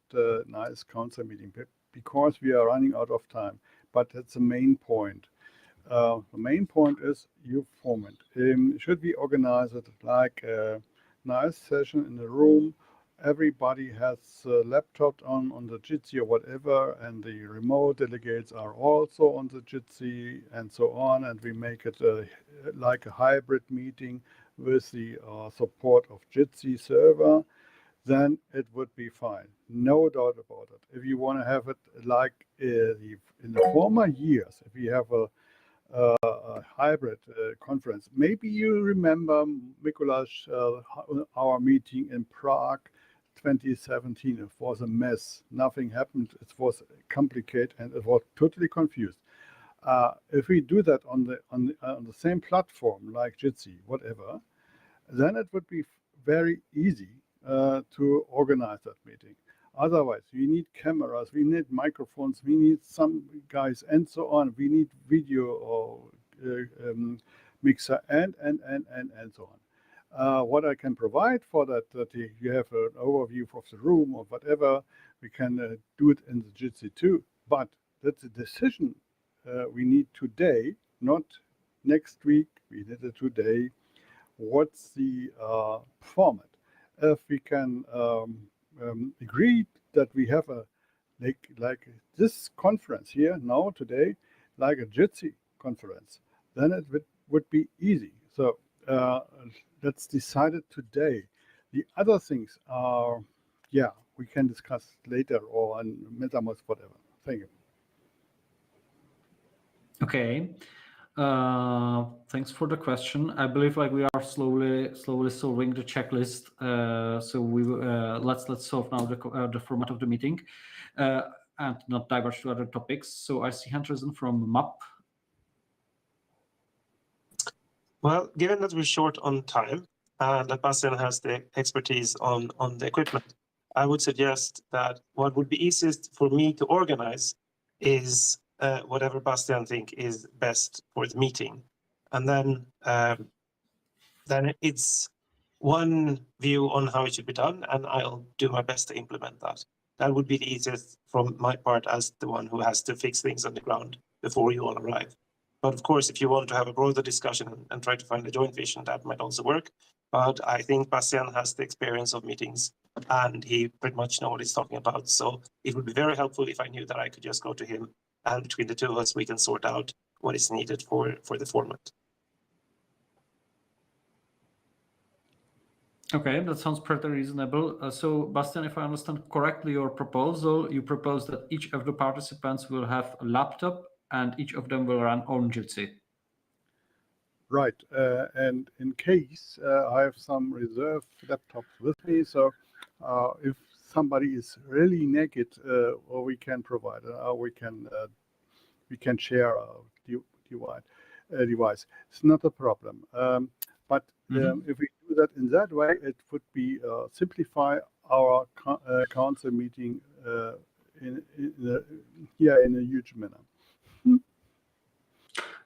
nice council meeting, because we are running out of time. But that's the main point. The main point is your format. Should we organize it like a nice session in a room? Everybody has a laptop on the Jitsi or whatever, and the remote delegates are also on the Jitsi and so on, and we make it like a hybrid meeting with the support of Jitsi server, then it would be fine. No doubt about it. If you want to have it like in the former years, if you have a hybrid conference, maybe you remember, Mikuláš, our meeting in Prague 2017. It was a mess. Nothing happened. It was complicated and it was totally confused. If we do that on the same platform like Jitsi, whatever, then it would be very easy to organize that meeting. Otherwise, we need cameras, we need microphones, we need some guys, and so on. We need video or mixer and so on. What I can provide for that you have an overview of the room or whatever, we can do it in the Jitsi too. But that's a decision we need today, not next week. We need it today. What's the format? If we can agree that we have a like this conference here now today, like a Jitsi conference, then it would be easy. So let's decide it today. The other things are, yeah, we can discuss later or on MetaMask, whatever. Thank you. Okay. Thanks for the question. I believe like we are slowly solving the checklist. So we let's solve now the format of the meeting and not diverge to other topics. So I see hand risen from MAP. Well, given that we're short on time and that Bastian has the expertise on the equipment, I would suggest that what would be easiest for me to organize is whatever Bastian think is best for the meeting. And then it's one view on how it should be done, and I'll do my best to implement that. That would be the easiest from my part as the one who has to fix things on the ground before you all arrive. But of course, if you want to have a broader discussion and try to find a joint vision, that might also work. But I think Bastian has the experience of meetings and he pretty much knows what he's talking about. So it would be very helpful if I knew that I could just go to him and between the two of us, we can sort out what is needed for the format. Okay, that sounds pretty reasonable. So, Bastian, if I understand correctly your proposal, you propose that each of the participants will have a laptop and each of them will run on Jitsi. Right, and in case I have some reserve laptops with me, so if somebody is really naked, or we can provide, we can share a device. It's not a problem. But if we do that in that way, it would be simplify our council meeting in a huge manner.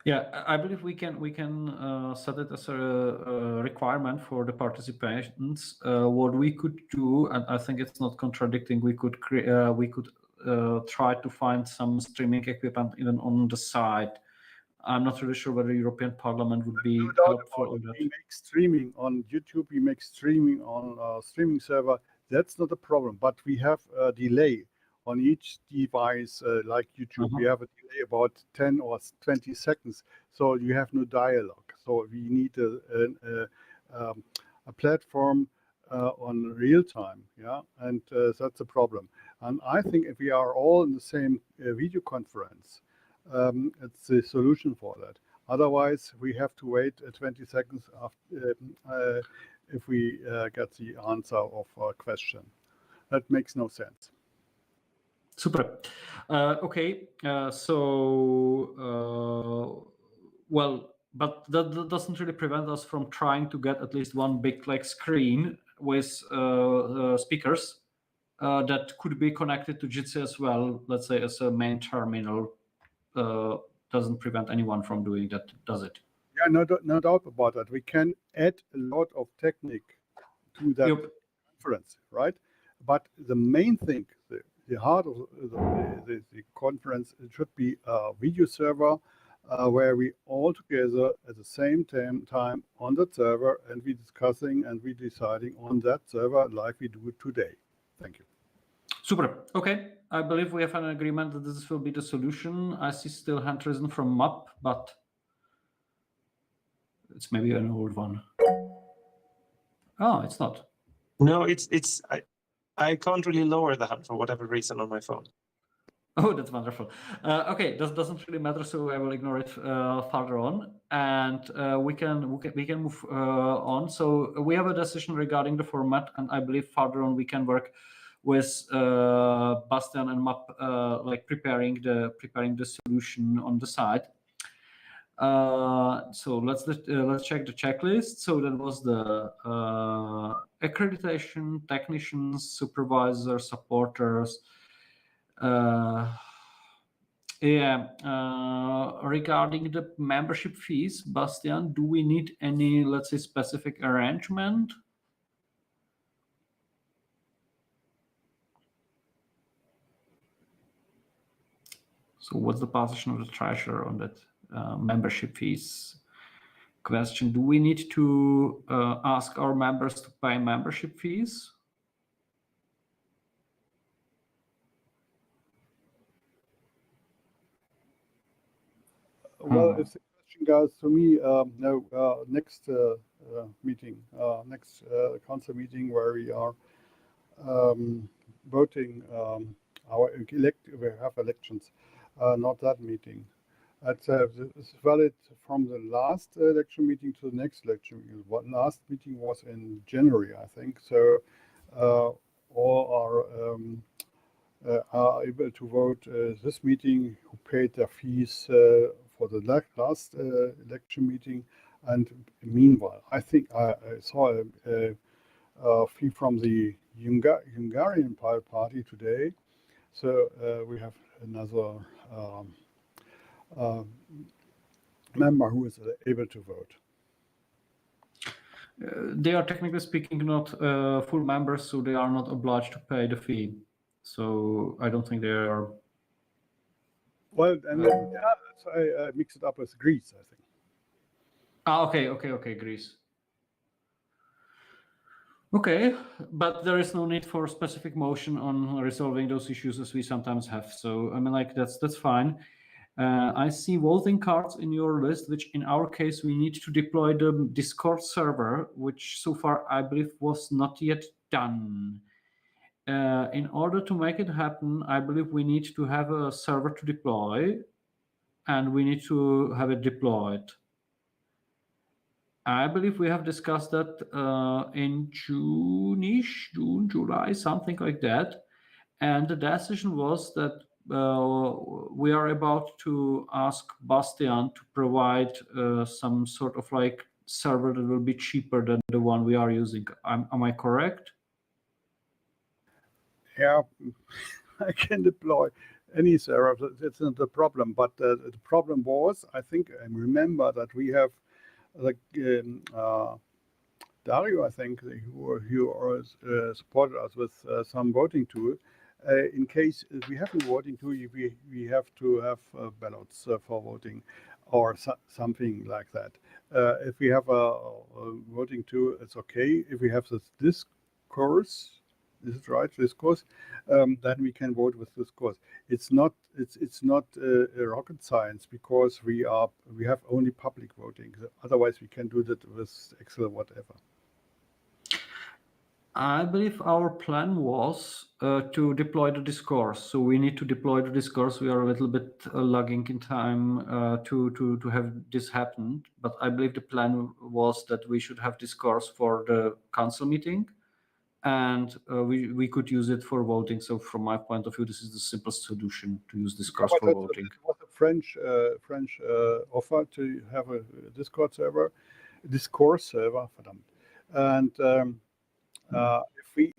Yeah, I believe we can set it as a requirement for the participants. What we could do, and I think it's not contradicting, we could try to find some streaming equipment even on the side. I'm not really sure whether European Parliament would be helpful on that. We make streaming on YouTube. We make streaming on streaming server. That's not a problem. But we have a delay on each device, like YouTube. We have a delay about 10 or 20 seconds, so you have no dialogue. So we need a platform on real time, yeah, and that's a problem. And I think if we are all in the same video conference, it's the solution for that. Otherwise, we have to wait 20 seconds after if we get the answer of a question. That makes no sense. Super. Okay. Well, but that doesn't really prevent us from trying to get at least one big like screen with speakers that could be connected to Jitsi as well. Let's say as a main terminal. Doesn't prevent anyone from doing that, does it? Yeah, no doubt about that. We can add a lot of technique to that conference, right? But the main thing, the heart of the conference, it should be a video server where we all together at the same time on that server, and we discussing and we deciding on that server like we do it today. Thank you. Super. Okay. I believe we have an agreement that this will be the solution. I see still hand risen from MAP, but it's maybe an old one. Oh, it's not. No, I can't really lower the hand for whatever reason on my phone. Oh, that's wonderful. Okay, that doesn't really matter, so I will ignore it further on, and we can move on. So we have a decision regarding the format, and I believe further on we can work with Bastian and MAP, like preparing the solution on the side. So let's check the checklist. So that was the accreditation, technicians, supervisors, supporters. Regarding the membership fees, Bastian, do we need any, let's say, specific arrangement? So what's the position of the treasurer on that membership fees question? Do we need to ask our members to pay membership fees? Well, if the question goes to me, no, next meeting, next council meeting where we are voting we have elections, not that meeting. It's valid from the last election meeting to the next election meeting. What last meeting was in January, I think. So all are able to vote this meeting who paid their fees for the last election meeting. And meanwhile, I think I saw a fee from the Hungarian party today. So we have another member who is able to vote. They are technically speaking not full members, so they are not obliged to pay the fee. So I don't think they are. Well, and yeah, so I mix it up with Greece, I think. Okay, Greece. Okay, but there is no need for specific motion on resolving those issues as we sometimes have. So I mean, like that's fine. I see voting cards in your list, which in our case we need to deploy the Discord server, which so far I believe was not yet done. In order to make it happen, I believe we need to have a server to deploy, and we need to have it deployed. I believe we have discussed that in June-ish, June, July, something like that. And the decision was that we are about to ask Bastian to provide some sort of like server that will be cheaper than the one we are using. Am I correct? Yeah, I can deploy any server. That's not the problem. But the problem was, I think I remember that we have like Dario, I think, who supported us with some voting tool. In case we have a voting tool, we have to have ballots for voting or something like that. If we have a voting tool, it's okay. If we have this discourse, is it right? Discourse, then we can vote with discourse. It's not rocket science because we have only public voting. Otherwise, we can do that with Excel, whatever. I believe our plan was to deploy the discourse. So we need to deploy the discourse. We are a little bit lagging in time to have this happen. But I believe the plan was that we should have discourse for the council meeting, and we could use it for voting. So from my point of view, this is the simplest solution to use discourse for voting. It was a French offer to have a discourse server, verdammt. And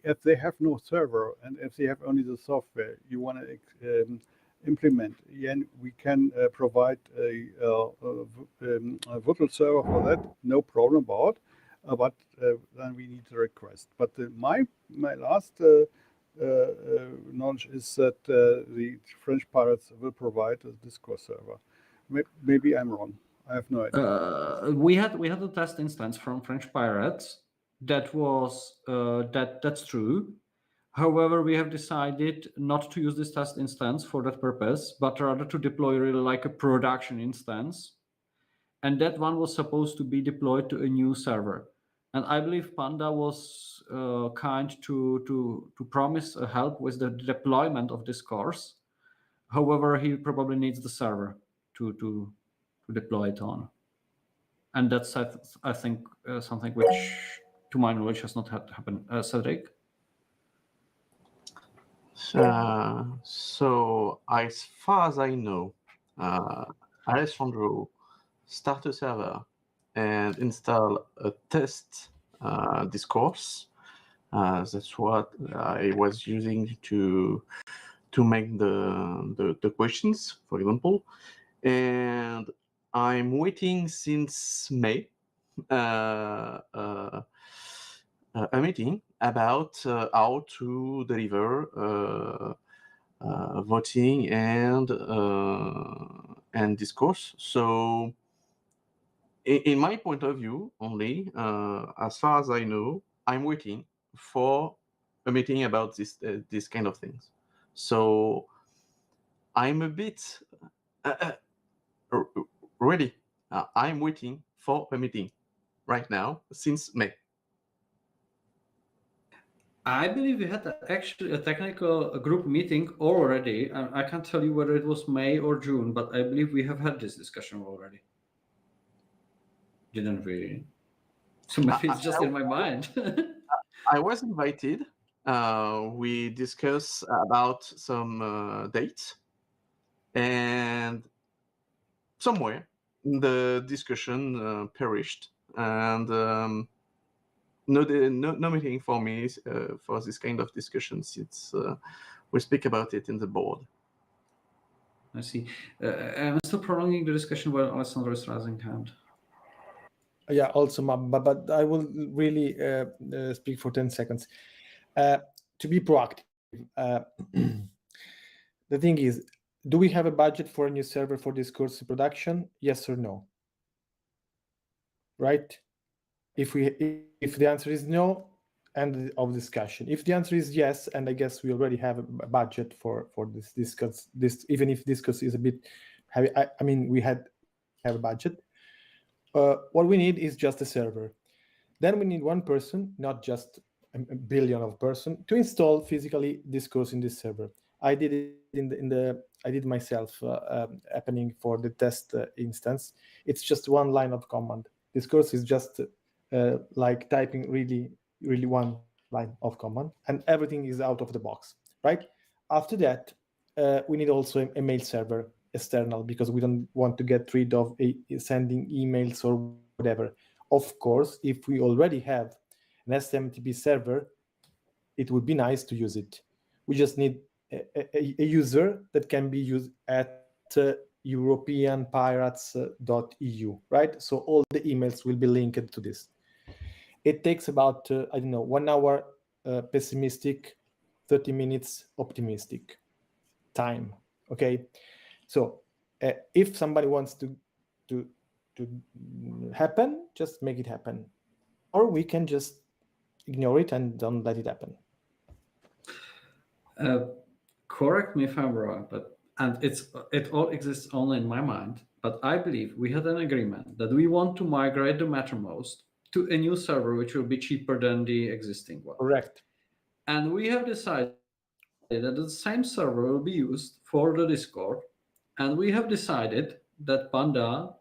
if they have no server and if they have only the software you want to implement, then we can provide a virtual server for that, no problem about. But then we need a request. But my last knowledge is that the French pirates will provide a Discord server. Maybe I'm wrong. I have no idea. We had a test instance from French pirates. That was that's true. However, we have decided not to use this test instance for that purpose, but rather to deploy really like a production instance. And that one was supposed to be deployed to a new server. And I believe Panda was kind to promise help with the deployment of this course. However, he probably needs the server to deploy it on. And that's, I think, something which, to my knowledge, has not happened. Cedric? So, as far as I know, Alessandro start a server and install a test discourse. That's what I was using to make the questions, for example. And I'm waiting since May a meeting about how to deliver voting and discourse. So, in my point of view, only as far as I know, I'm waiting for a meeting about this kind of things. So, I'm a bit ready. I'm waiting for a meeting right now since May. I believe we had actually a technical group meeting already. I can't tell you whether it was May or June, but I believe we have had this discussion already. Didn't we? So maybe it's just in my mind. I was invited. We discussed about some dates, and somewhere the discussion perished, and no meeting for me for this kind of discussion since we speak about it in the board. I see. I'm still prolonging the discussion while Alessandro is raising hand. Yeah, also, but I will really speak for 10 seconds. To be proactive, the thing is, do we have a budget for a new server for this course production? Yes or no? Right? If the answer is no, end of discussion. If the answer is yes, and I guess we already have a budget for this discuss, even if discuss is a bit heavy. I mean, we have a budget. What we need is just a server. Then we need one person, not just a billion of person, to install physically this course in this server. I did it I did myself happening for the test instance. It's just one line of command. This course is just like typing really one line of command, and everything is out of the box, right? After that, we need also a mail server external, because we don't want to get rid of sending emails or whatever. Of course, if we already have an SMTP server, it would be nice to use it. We just need a user that can be used at europeanpirates.eu, right? So all the emails will be linked to this. It takes about, I don't know, 1 hour pessimistic, 30 minutes optimistic time, okay? So if somebody wants to happen, just make it happen. Or we can just ignore it and don't let it happen. Correct me if I'm wrong, and it all exists only in my mind, but I believe we had an agreement that we want to migrate the Mattermost to a new server which will be cheaper than the existing one. Correct. And we have decided that the same server will be used for the Discord, and we have decided that Panda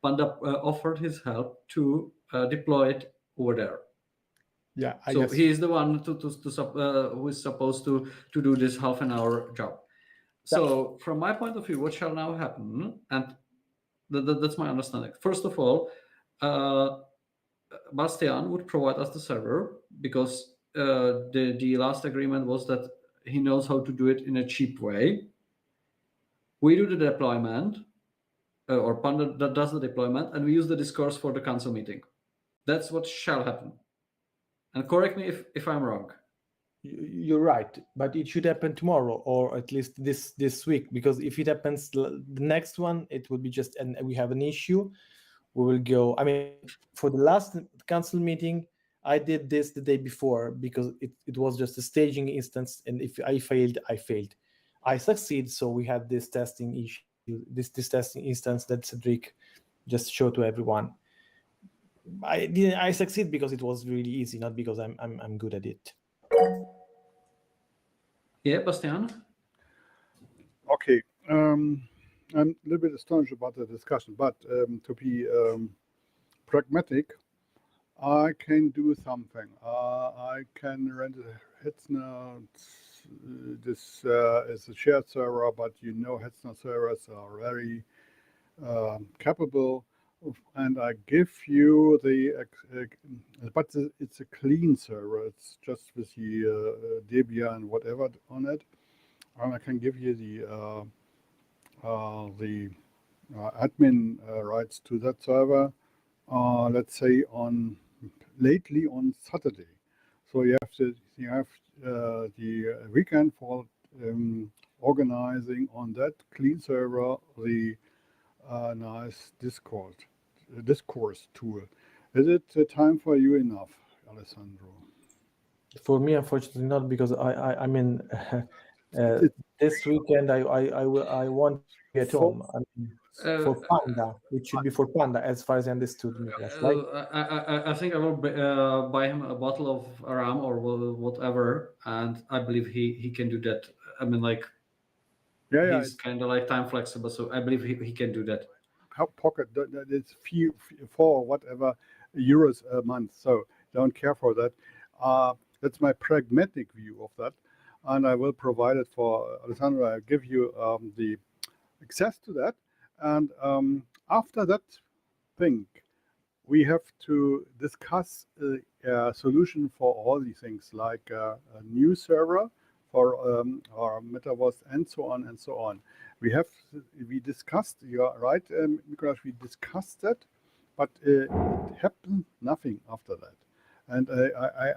offered his help to deploy it over there. Yeah, I so guess he is the one who is supposed to do this half an hour job. So from my point of view, what shall now happen? And that's my understanding. First of all, Bastian would provide us the server, because the last agreement was that he knows how to do it in a cheap way. We do the deployment, or Panda that does the deployment, and we use the discourse for the council meeting. That's what shall happen. And correct me if I'm wrong. You're right, but it should happen tomorrow, or at least this week, because if it happens the next one, it will be just, and we have an issue. We will go. I mean, for the last council meeting, I did this the day before, because it was just a staging instance, and if I failed, I failed. I succeed, so we had this testing issue, this testing instance that Cedric just showed to everyone. I succeed because it was really easy, not because I'm good at it. Yeah, Bastian? Okay. I'm a little bit astonished about the discussion, but to be pragmatic, I can do something. I can rent a Hetzner. This is a shared server, but Hetzner servers are very capable. And I give you but it's a clean server. It's just with the Debian and whatever on it. And I can give you the admin rights to that server. Let's say lately on Saturday. So you have the weekend for organizing on that clean server the nice discourse tool. Is it time for you enough, Alessandro? For me, unfortunately not, because I mean, This weekend, I want to get home. I mean, for Panda, it should be for Panda, as far as I understood, Nicholas, right? I think I will buy him a bottle of rum or whatever, and I believe he can do that. I mean, like, he's kind of like time flexible, so I believe he can do that. Pocket, it's for whatever euros a month, so don't care for that. That's my pragmatic view of that, and I will provide it for Alessandro. I give you the access to that, and after that thing, we have to discuss a solution for all these things, like a new server for our metaverse and so on and so on. We discussed, you're right, Nicholas, we discussed that, but it happened nothing after that. And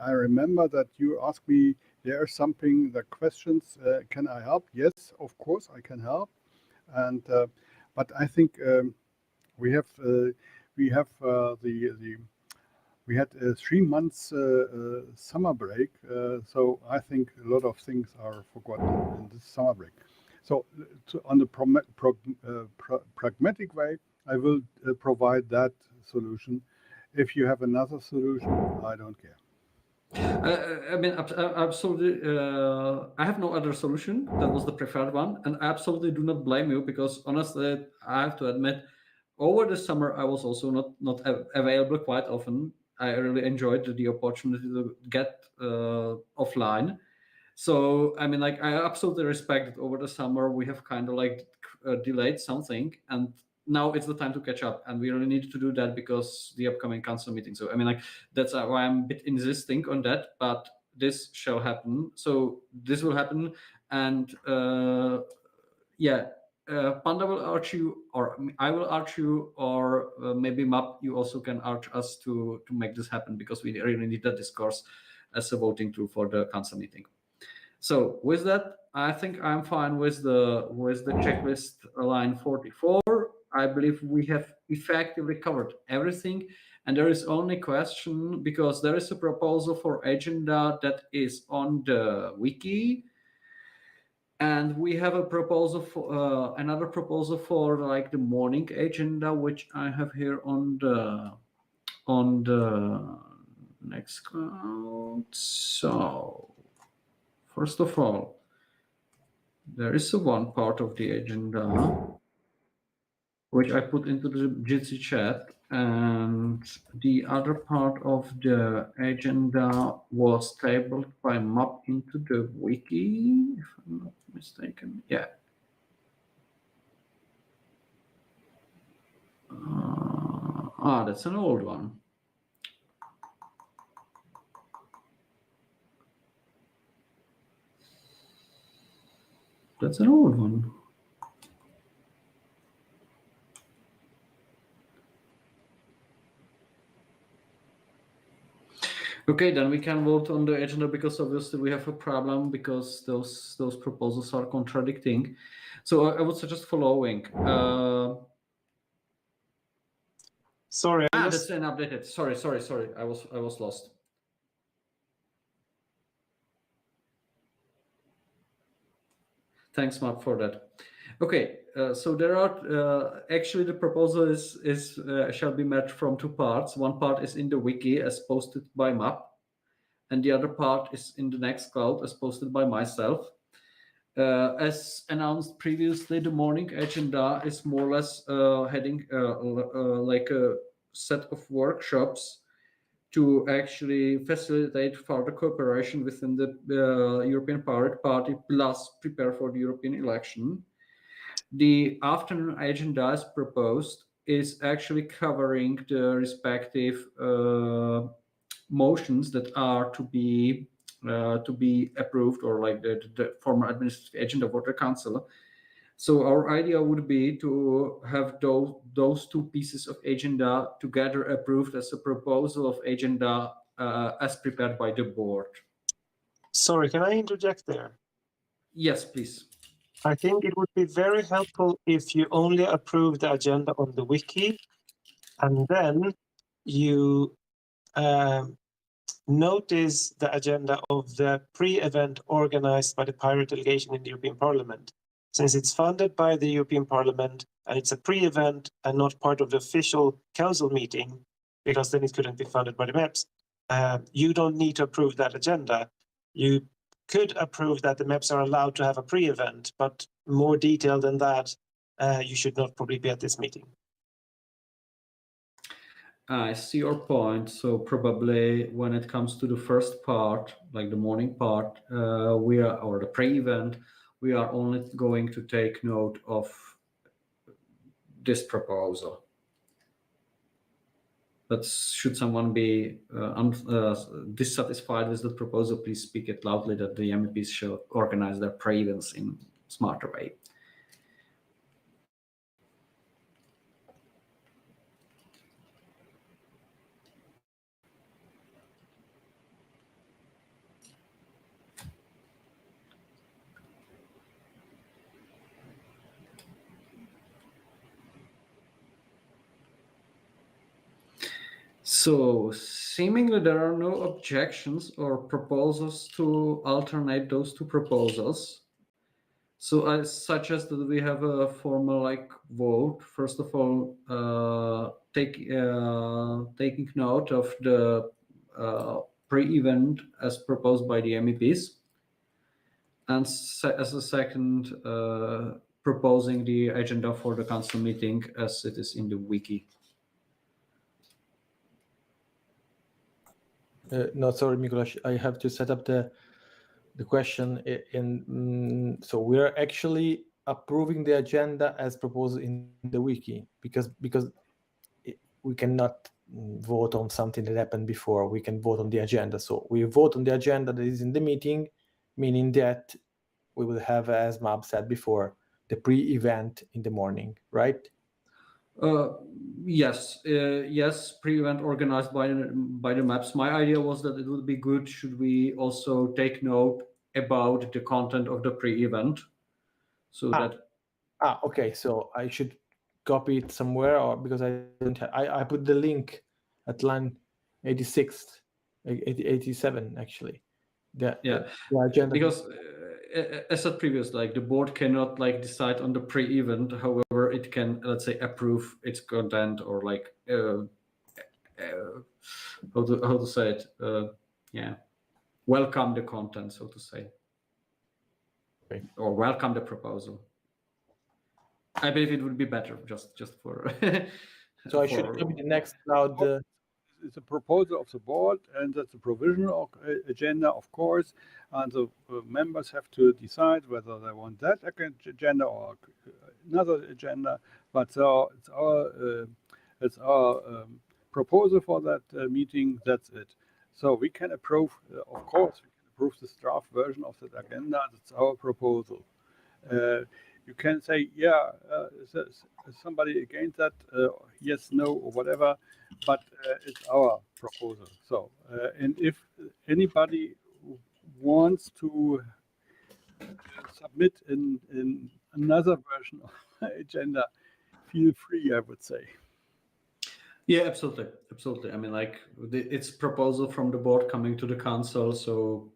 I remember that you asked me, there's something, the questions, can I help? Yes, of course I can help. And but I think we had 3 months summer break, so I think a lot of things are forgotten in this summer break. So on the pragmatic way, I will provide that solution. If you have another solution, I don't care. I mean, absolutely. I have no other solution. That was the preferred one, and I absolutely do not blame you, because honestly, I have to admit, over the summer I was also not available quite often. I really enjoyed the opportunity to get offline. So I mean, like, I absolutely respect that over the summer we have kind of like delayed something, and now it's the time to catch up, and we really need to do that because the upcoming council meeting. So I mean, like, that's why I'm a bit insisting on that, but this shall happen. So this will happen, and Panda will urge you, or I will urge you, or maybe Map, you also can urge us to make this happen, because we really need that discourse as a voting tool for the council meeting. So with that, I think I'm fine with the checklist line 44. I believe we have effectively covered everything, and there is only question, because there is a proposal for agenda that is on the wiki, and we have a proposal for another proposal for like the morning agenda, which I have here on the next cloud. So first of all, there is one part of the agenda which I put into the Jitsi chat, and the other part of the agenda was tabled by Map into the wiki, if I'm not mistaken. Yeah. That's an old one. That's an old one. Okay, then we can vote on the agenda, because obviously we have a problem, because those proposals are contradicting. So I would suggest following. Sorry, that's an updated. Sorry. I was lost. Thanks, Mark, for that. Okay, so there are actually the proposal is shall be met from 2 parts. One part is in the wiki as posted by Map, and the other part is in the Nextcloud as posted by myself. As announced previously, the morning agenda is more or less heading like a set of workshops to actually facilitate further cooperation within the European Party, plus prepare for the European election. The afternoon agenda as proposed is actually covering the respective motions that are to be approved, or like the former administrative agenda for the council. So our idea would be to have those 2 pieces of agenda together approved as a proposal of agenda as prepared by the board. Sorry, can I interject there? Yes, please. I think it would be very helpful if you only approve the agenda on the wiki, and then you notice the agenda of the pre-event organized by the Pirate delegation in the European Parliament. Since it's funded by the European Parliament and it's a pre-event and not part of the official council meeting, because then it couldn't be funded by the MEPs, you don't need to approve that agenda. You could approve that the MEPs are allowed to have a pre-event, but more detailed than that, you should not probably be at this meeting. I see your point. So probably when it comes to the first part, like the morning part, or the pre-event, we are only going to take note of this proposal. But should someone be dissatisfied with the proposal, please speak it loudly that the MEPs shall organize their pre-events in a smarter way. So seemingly there are no objections or proposals to alternate those two proposals. So I suggest that we have a formal vote. First of all, taking note of the pre-event as proposed by the MEPs, and as a second, proposing the agenda for the council meeting as it is in the wiki. No, sorry, Mikuláš, I have to set up the question so we're actually approving the agenda as proposed in the wiki because we cannot vote on something that happened before. We can vote on the agenda. So we vote on the agenda that is in the meeting, meaning that we will have, as Mab said before, the pre-event in the morning, right? Yes, pre-event organized by the MEPs. My idea was that it would be good should we also take note about the content of the pre-event, so okay. So I should copy it somewhere, or because I don't have, I put the link at line 86, 87 actually. The agenda. Because as said previously, the board cannot decide on the pre-event. However, it can, let's say, approve its content or how to say it, welcome the content, so to say, okay. Or welcome the proposal. I believe it would be better just for. So I should copy the next cloud. It's a proposal of the board, and that's a provisional agenda, of course, and the members have to decide whether they want that agenda or another agenda. But it's our proposal for that meeting. That's it. So we can approve, of course, we can approve this draft version of that agenda. That's our proposal. You can say, yeah, is somebody against that? Yes, no, or whatever. But it's our proposal. So, and if anybody wants to submit in another version of the agenda, feel free, I would say. Yeah, absolutely. I mean, it's proposal from the board coming to the council, so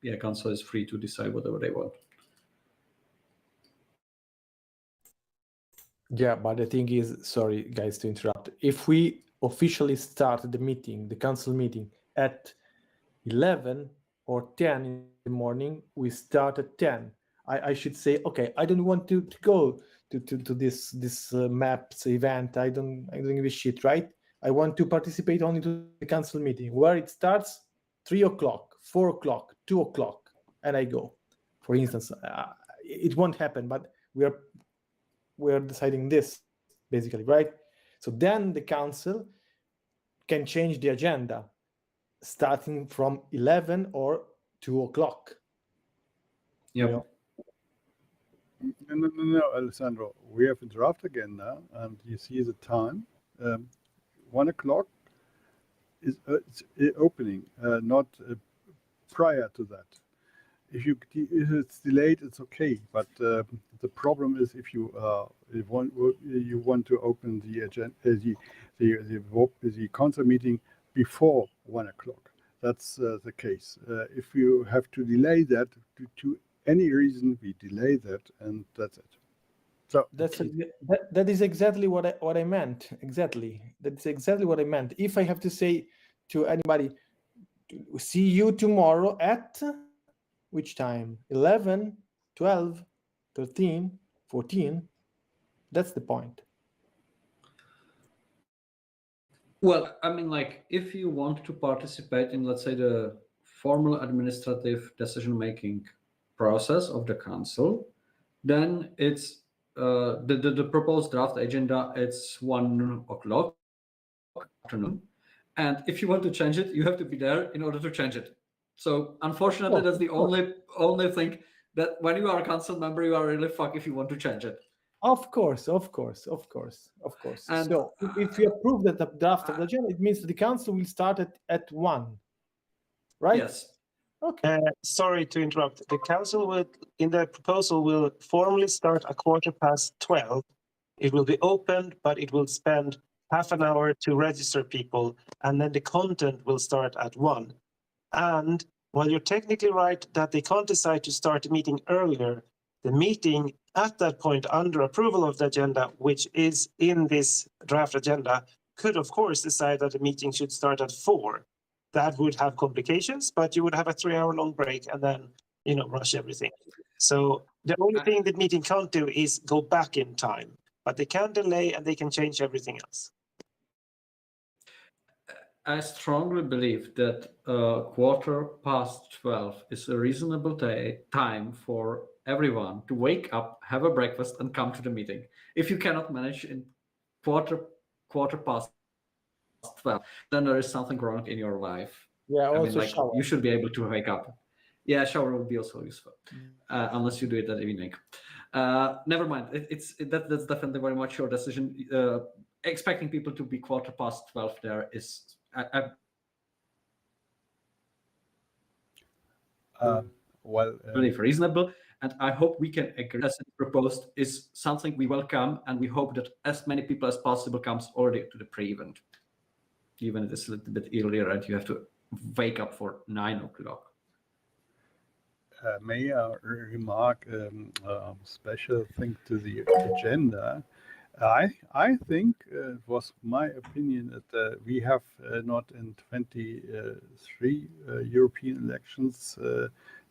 yeah, council is free to decide whatever they want. Yeah, but the thing is, sorry guys to interrupt. If we officially start the meeting, the council meeting at 11 or 10 in the morning, we start at 10. I should say, okay, I don't want to go to this maps event. I don't give a shit, right? I want to participate only to the council meeting where it starts 3 o'clock, 4 o'clock, 2 o'clock, and I go. For instance, it won't happen, but we're deciding this basically, right? So then the council can change the agenda starting from 11 or 2 o'clock. Yeah. You know? No, Alessandro. We have a draft agenda, and you see the time. 1 o'clock is opening, not prior to that. If it's delayed, it's okay. But the problem is if you want to open the agenda, the council meeting before 1 o'clock. That's the case. If you have to delay that to any reason, we delay that, and that's it. So that is exactly what I meant. Exactly, that's exactly what I meant. If I have to say to anybody, see you tomorrow at which time? 11, 12, 13, 14. That's the point. Well, I mean, like, if you want to participate in, let's say, the formal administrative decision-making process of the council, then it's the proposed draft agenda. It's 1 o'clock afternoon, and if you want to change it, you have to be there in order to change it. So unfortunately, that's the only thing that when you are a council member, you are really fucked if you want to change it. Of course. And so if you approve that the draft of the agenda, it means that the council will start at 1, right? Yes. Okay. Sorry to interrupt. The council will, in the proposal, will formally start at 12:15. It will be opened, but it will spend half an hour to register people, and then the content will start at 1. And while you're technically right that they can't decide to start the meeting earlier, the meeting at that point under approval of the agenda, which is in this draft agenda, could of course decide that the meeting should start at 4. That would have complications, but you would have a 3-hour-long break and then, rush everything. So the only thing the meeting can't do is go back in time, but they can delay and they can change everything else. I strongly believe that 12:15 is a reasonable time for everyone to wake up, have a breakfast, and come to the meeting. If you cannot manage in quarter past 12, then there is something wrong in your life. Yeah, also I mean, like, shower. you should be able to wake up. Yeah, shower would be also useful, unless you do it that evening. Never mind. That's definitely very much your decision. Expecting people to be 12:15 there is believe reasonable, and I hope we can agree as proposed is something we welcome, and we hope that as many people as possible comes already to the pre-event, even if it's a little bit earlier and you have to wake up for 9 o'clock. May I remark a special thing to the agenda? I think it was my opinion that we have not in 23 European elections.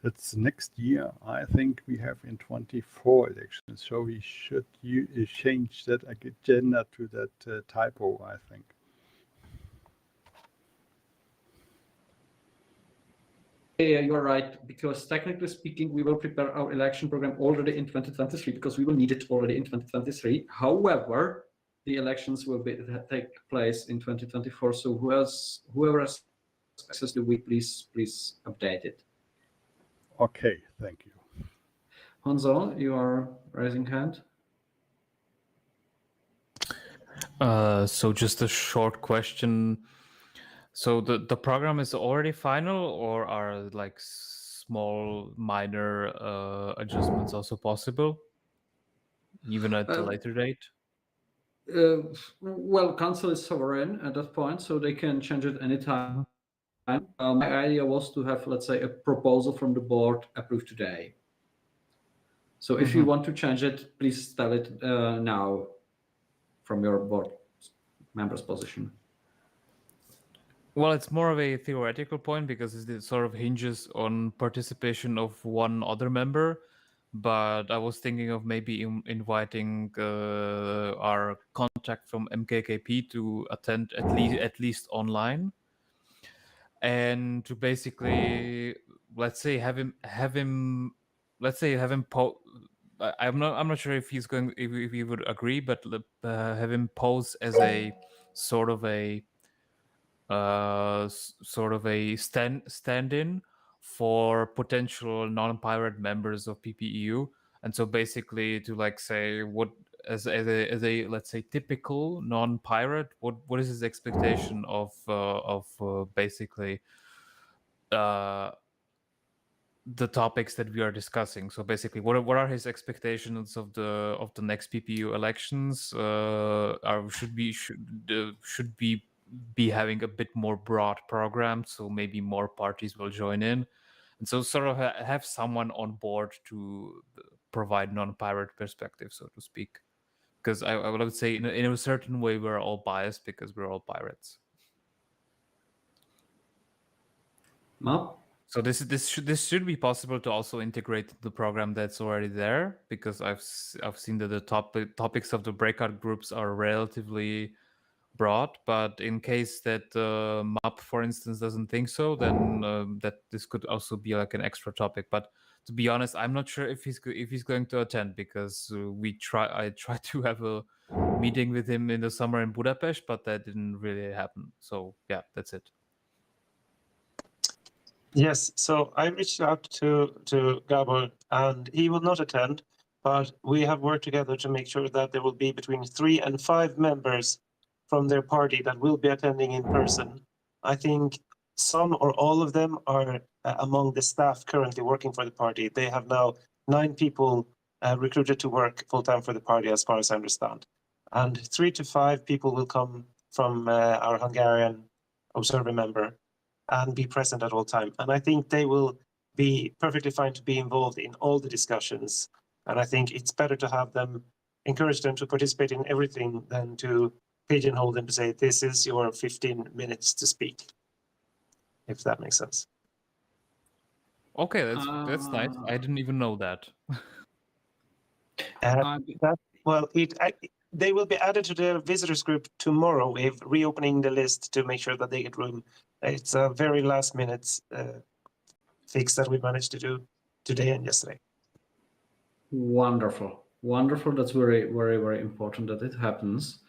That's next year. I think we have in 24 elections. So we should change that agenda to that typo, I think. Yeah, you're right, because technically speaking, we will prepare our election program already in 2023 because we will need it already in 2023. However, the elections will take place in 2024. So whoever has access to the week, please update it. Okay, thank you. Honzo, you are raising hand. So just a short question. So the program is already final, or are like small minor adjustments also possible, even at a later date? Well, council is sovereign at that point, so they can change it anytime. My idea was to have, let's say, a proposal from the board approved today. So if you want to change it, please tell it now from your board member's position. Well, it's more of a theoretical point because it sort of hinges on participation of one other member. But I was thinking of maybe inviting our contact from MKKP to attend at least online, and to basically, let's say, have him. I'm not sure if he's going if he would agree, but have him pose as a sort of a stand-in for potential non-pirate members of PPEU, and so basically to like say what as a let's say typical non-pirate, what is his expectation of basically the topics that we are discussing. So basically, what are his expectations of the next PPU elections? Should be be having a bit more broad program, so maybe more parties will join in, and so sort of have someone on board to provide non-pirate perspective, so to speak. Because I would say in a certain way we're all biased because we're all pirates. Well, So this should be possible to also integrate the program that's already there, because I've seen that the topics of the breakout groups are relatively broad, but in case that MAP, for instance, doesn't think so, then that this could also be like an extra topic. But to be honest, I'm not sure if he's going to attend, because I tried to have a meeting with him in the summer in Budapest, but that didn't really happen. So yeah, that's it. Yes, so I reached out to Gabor, and he will not attend, but we have worked together to make sure that there will be between 3 and 5 members from their party that will be attending in person. I think some or all of them are among the staff currently working for the party. They have now 9 people recruited to work full-time for the party, as far as I understand. And 3 to 5 people will come from our Hungarian observer member and be present at all time. And I think they will be perfectly fine to be involved in all the discussions. And I think it's better to have them, encourage them to participate in everything than to pigeonhole them to say, this is your 15 minutes to speak, if that makes sense. Okay, that's nice. I didn't even know that. They will be added to the visitors group tomorrow. We're reopening the list to make sure that they get room. It's a very last minute fix that we managed to do today and yesterday. Wonderful. That's very, very, very important that it happens.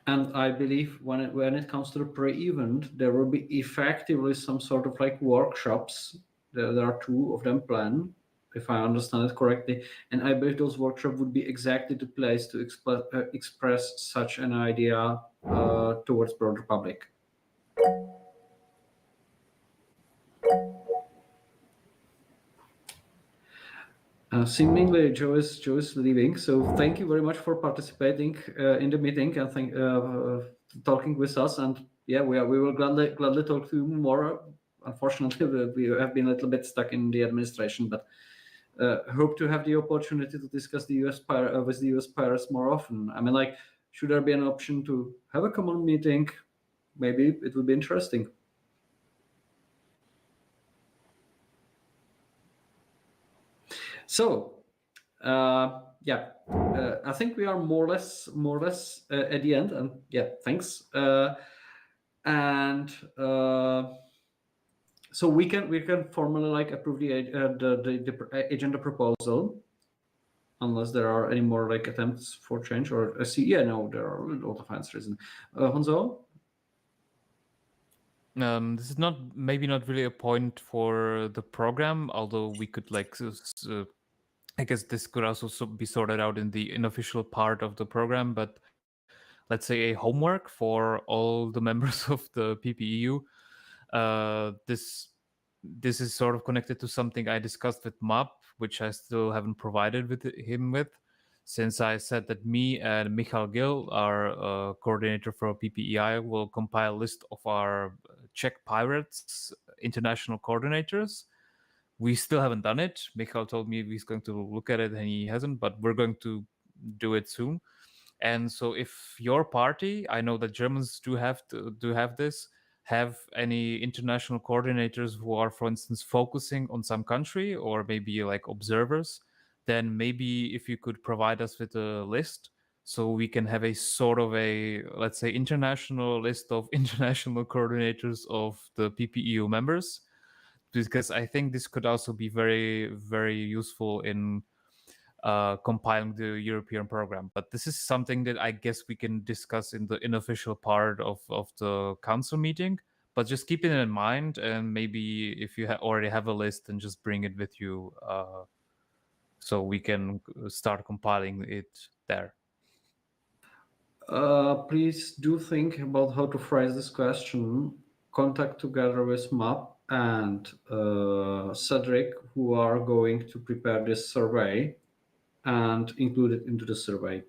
And I believe when it comes to the pre-event, there will be effectively some sort of like workshops. There are 2 of them planned, if I understand it correctly. And I believe those workshops would be exactly the place to express such an idea towards broader public. Seemingly, Joe is leaving. So thank you very much for participating in the meeting and talking with us. And yeah, we will gladly talk to you more. Unfortunately, we have been a little bit stuck in the administration, but hope to have the opportunity to discuss the with the US pirates more often. I mean, like, should there be an option to have a common meeting? Maybe it would be interesting. So, I think we are more or less at the end, and yeah, thanks. So we can formally like approve the agenda proposal, unless there are any more like attempts for change or no, there are a lot of answers. Honzo? This is maybe not really a point for the program, although we could like I guess this could also be sorted out in the unofficial part of the program, but let's say a homework for all the members of the PPEU. This is sort of connected to something I discussed with MAP, which I still haven't provided him with, since I said that me and Michal Gil, our coordinator for PPEI, will compile a list of our Czech Pirates international coordinators. We still haven't done it. Michal told me he's going to look at it, and he hasn't, but we're going to do it soon. And so if your party, I know that Germans do have this, have any international coordinators who are, for instance, focusing on some country or maybe like observers, then maybe if you could provide us with a list so we can have a sort of a, let's say, international list of international coordinators of the PPEU members, because I think this could also be very, very useful in compiling the European program. But this is something that I guess we can discuss in the unofficial part of the council meeting. But just keep it in mind, and maybe if you already have a list, then just bring it with you so we can start compiling it there. Please do think about how to phrase this question. Contact together with MAP and Cedric, who are going to prepare this survey, and include it into the survey.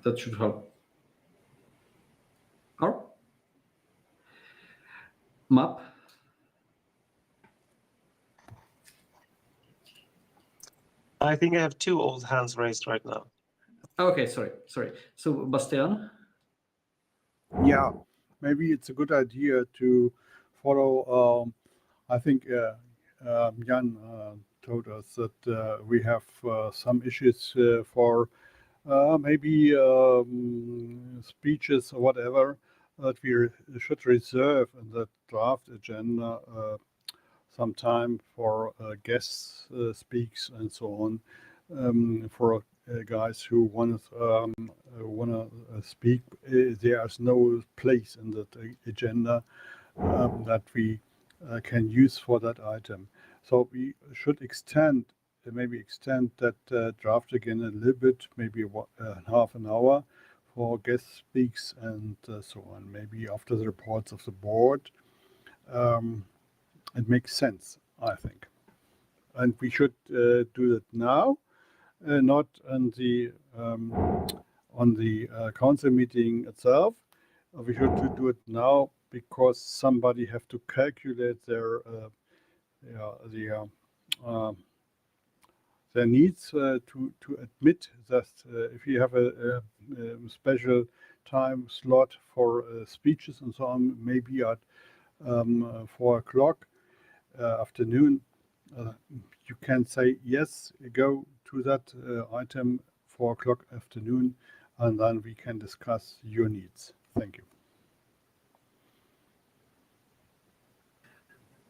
that should help. Or map. I think I have 2 old hands raised right now. Okay, sorry. So Bastian. Yeah, maybe it's a good idea to follow. I think Jan told us that we have some issues for maybe speeches or whatever that we should reserve in the draft agenda some time for guest speaks and so on for guys who want to speak. There's no place in the agenda that we can use for that item. So we should maybe extend that draft again a little bit, maybe half an hour for guest speaks and so on. Maybe after the reports of the board. It makes sense, I think. And we should do it now, not on the council meeting itself. We should do it now because somebody have to calculate their needs to admit that if you have a special time slot for speeches and so on, maybe at 4 o'clock afternoon, you can say yes, go to that item 4 o'clock afternoon, and then we can discuss your needs. Thank you.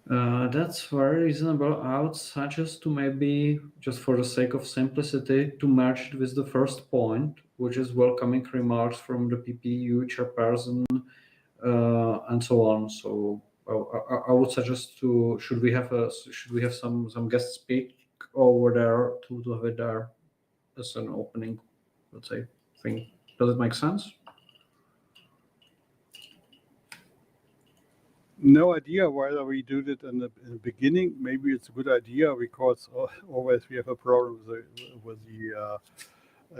That's very reasonable. I would suggest to maybe, just for the sake of simplicity, to merge it with the first point, which is welcoming remarks from the PPEU chairperson and so on. So I would suggest to should we have some guest speak over there to have it there as an opening, let's say, thing. Does it make sense? No idea whether we do it in the beginning. Maybe it's a good idea because always we have a problem with the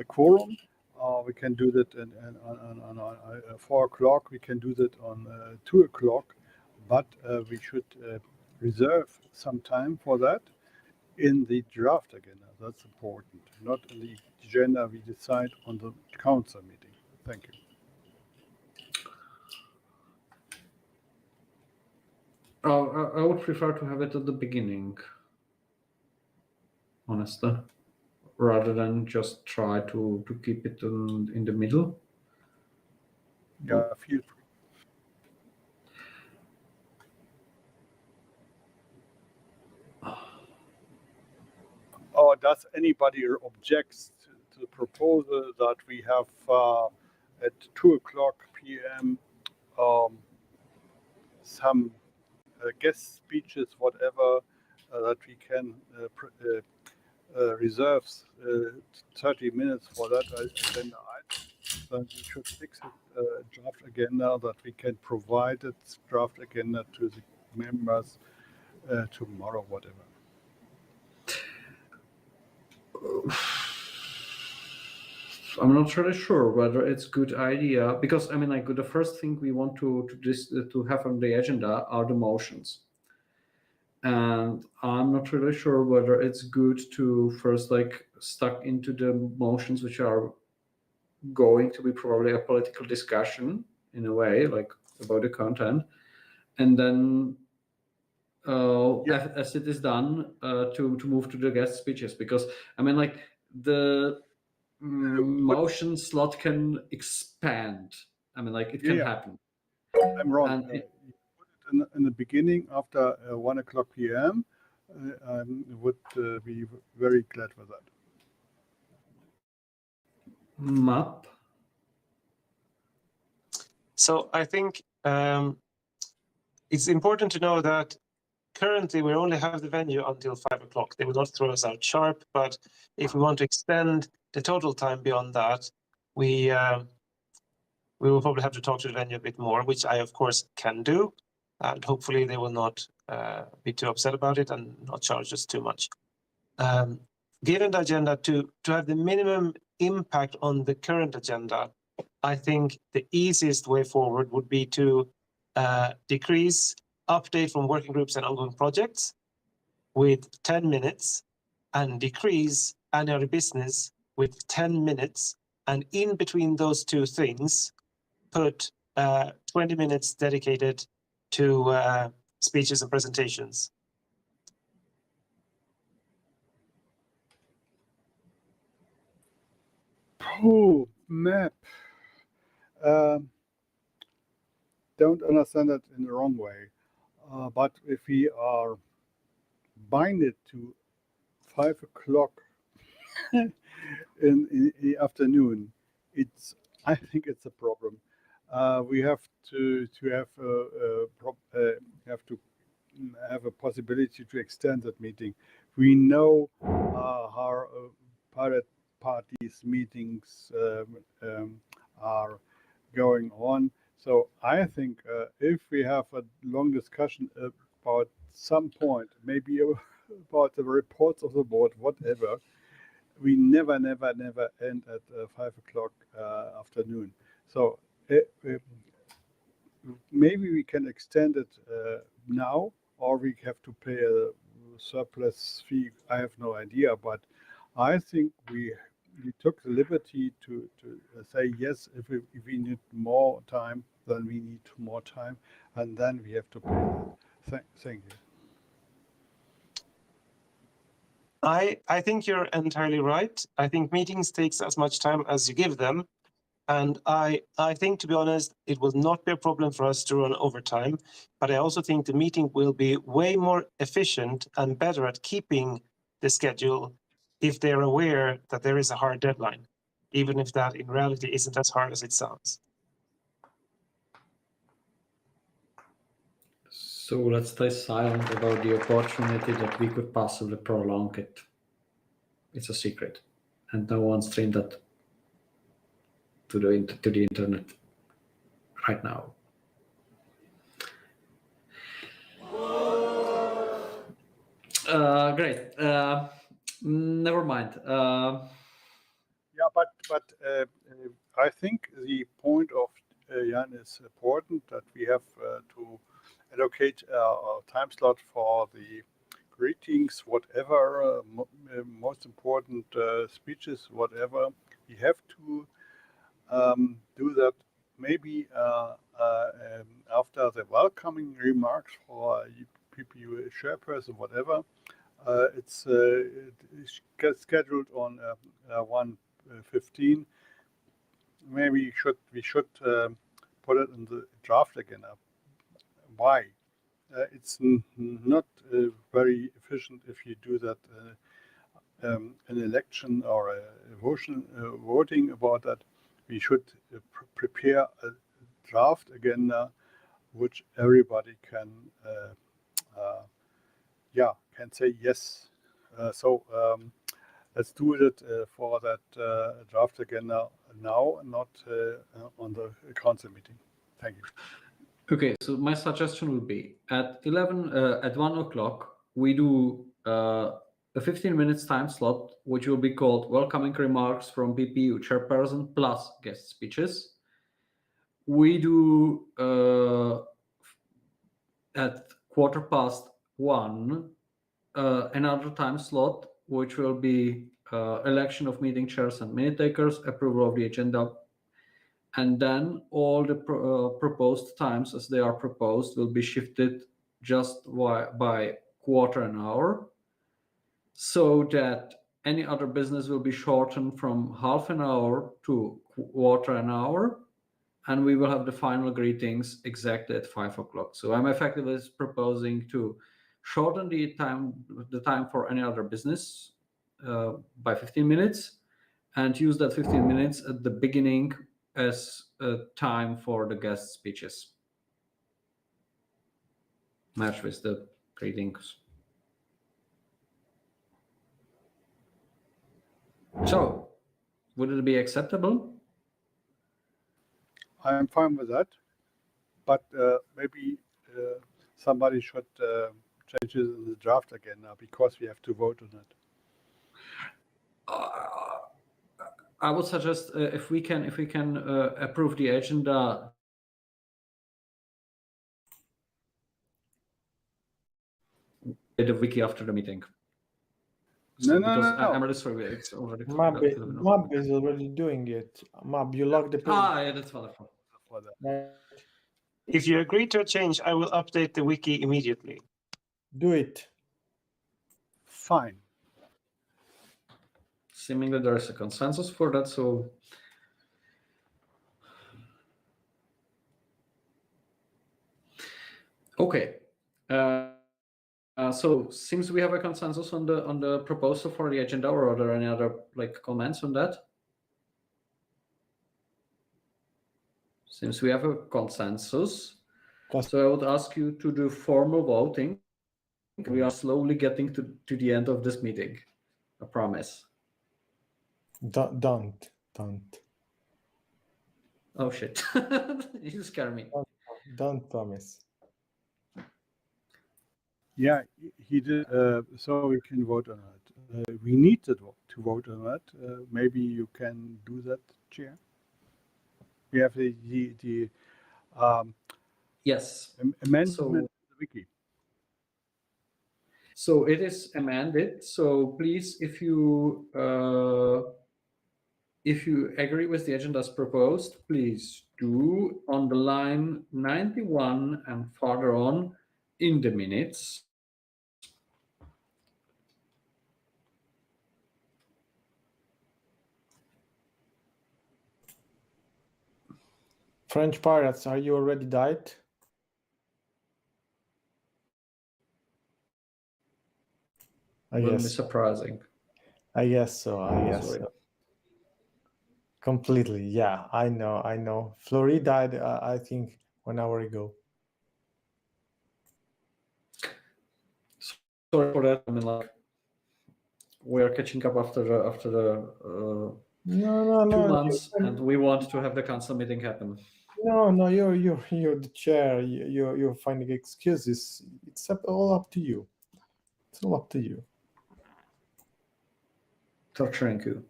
quorum. We can do that on 4 o'clock. We can do that on 2 o'clock, but we should reserve some time for that in the draft agenda. That's important, not in the agenda we decide on the council meeting. Thank you. I would prefer to have it at the beginning, honestly, rather than just try to keep it in the middle. Yeah, feel free. Or does anybody object to the proposal that we have at 2 o'clock p.m. Some guest speeches, whatever, that we can reserve 30 minutes for that agenda item. Then we should fix it draft agenda that we can provide it draft agenda to the members tomorrow, whatever. I'm not really sure whether it's a good idea because I mean, like the first thing we want to have on the agenda are the motions, and I'm not really sure whether it's good to first like stuck into the motions which are going to be probably a political discussion in a way, like about the content, and then as it is done to move to the guest speeches, because I mean, like the motion slot can expand. I mean, like it can happen. I'm wrong. And You put it in the beginning after 1 o'clock p.m. I would be very glad with that. Map. So I think it's important to know that currently we only have the venue until 5 o'clock. They will not throw us out sharp, but if we want to extend the total time beyond that, we will probably have to talk to the venue a bit more, which I of course can do, and hopefully they will not be too upset about it and not charge us too much. Given the agenda to have the minimum impact on the current agenda, I think the easiest way forward would be to decrease update from working groups and ongoing projects with 10 minutes and decrease annual business with 10 minutes. And in between those two things, put 20 minutes dedicated to speeches and presentations. Oh, map. Don't understand that in the wrong way. But if we are binded to 5 o'clock in the afternoon, I think it's a problem. We have to have a possibility to extend that meeting. We know how pilot parties meetings are going on. So I think if we have a long discussion about some point, maybe about the reports of the board, whatever, we never end at 5 o'clock afternoon. So maybe we can extend it now, or we have to pay a surplus fee. I have no idea, but I think we took the liberty to say yes. If we need more time, then we need more time, and then we have to pay that. Thank you. I think you're entirely right. I think meetings takes as much time as you give them. And I think, to be honest, it will not be a problem for us to run overtime. But I also think the meeting will be way more efficient and better at keeping the schedule if they're aware that there is a hard deadline, even if that in reality isn't as hard as it sounds. So let's stay silent about the opportunity that we could possibly prolong it. It's a secret, and no one streamed that to the internet right now. Great. Never mind. Yeah, but I think the point of Jan is important, that we have to allocate our time slot for the greetings, whatever, most important speeches, whatever. We have to do that maybe after the welcoming remarks for PPEU chairperson, whatever. It's scheduled on 1:15. Maybe we should put it in the draft again. Why? It's not very efficient if you do that an election or a voting about that. We should prepare a draft agenda which everybody can say yes. So let's do it for that draft agenda now, and not on the council meeting. Thank you. Okay, so my suggestion would be at 1 o'clock, we do a 15 minutes time slot, which will be called welcoming remarks from PPEU chairperson plus guest speeches. We do at 1:15 another time slot, which will be election of meeting chairs and minute takers, approval of the agenda. And then all the proposed times as they are proposed will be shifted just by quarter an hour, so that any other business will be shortened from half an hour to quarter an hour, and we will have the final greetings exactly at 5 o'clock. So I'm effectively proposing to shorten the time for any other business by 15 minutes, and use that 15 minutes at the beginning as a time for the guest speeches. Match with the greetings. So, would it be acceptable? I'm fine with that, but maybe somebody should change it in the draft again now, because we have to vote on it. I would suggest if we can approve the agenda the wiki after the meeting. No, because no. I'm really sorry, it's already Mab is already doing it. Mab, you locked the page. yeah, that's wonderful. Right. If you agree to a change, I will update the wiki immediately. Do it. Fine. Seemingly there is a consensus for that, so okay. So seems we have a consensus on the proposal for the agenda, or are there any other comments on that? Seems we have a consensus. So I would ask you to do formal voting. We are slowly getting to the end of this meeting. I promise. Don't. Oh shit! You scare me. Don't promise. Yeah, he did. So we can vote on it. We need to vote on that. Maybe you can do that, Chair. We have the yes amendment so, to the wiki. So it is amended. So please, if you agree with the agenda as proposed, please do on the line 91 and further on in the minutes. French pirates, are you already died? I Wouldn't guess be surprising. I guess so. Sorry. So. Completely. Yeah, I know. Fleury died, I think, 1 hour ago. Sorry for that. I mean, we are catching up after the 2 months, and we want to have the council meeting happen. No, you're the chair. You're finding excuses. It's all up to you. It's all up to you. Torturing you.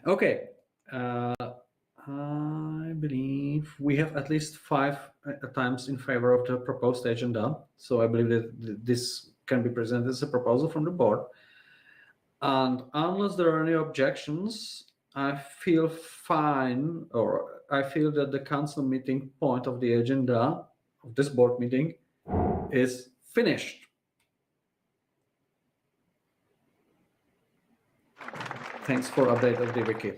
Okay. I believe we have at least 5 times in favor of the proposed agenda. So I believe that this can be presented as a proposal from the board. And unless there are any objections, I feel fine, or I feel that the council meeting point of the agenda of this board meeting is finished. Thanks for update of the wiki.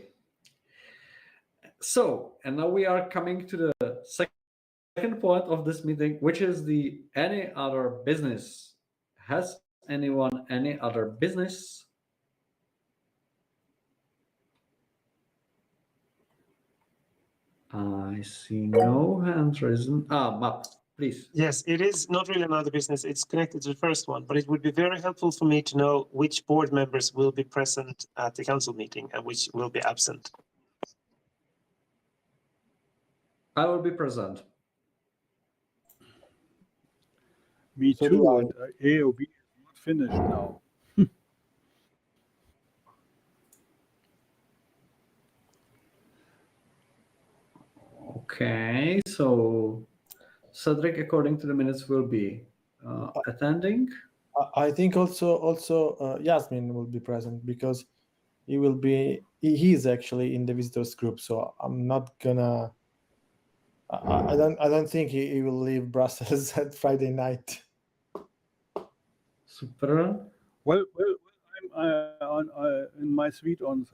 So, and now we are coming to the second point of this meeting, which is the any other business. Has anyone any other business? I see no hands risen. Map, please. Yes, it is not really another business. It's connected to the first one, but it would be very helpful for me to know which board members will be present at the council meeting and which will be absent. I will be present. Me So too, and AOB is not finished now. Okay, so Cedric, according to the minutes, will be attending. I think also Yasmin will be present because he is actually in the visitors group. So I'm not gonna. I don't think he will leave Brussels at Friday night. Super. Well, I'm in my suite on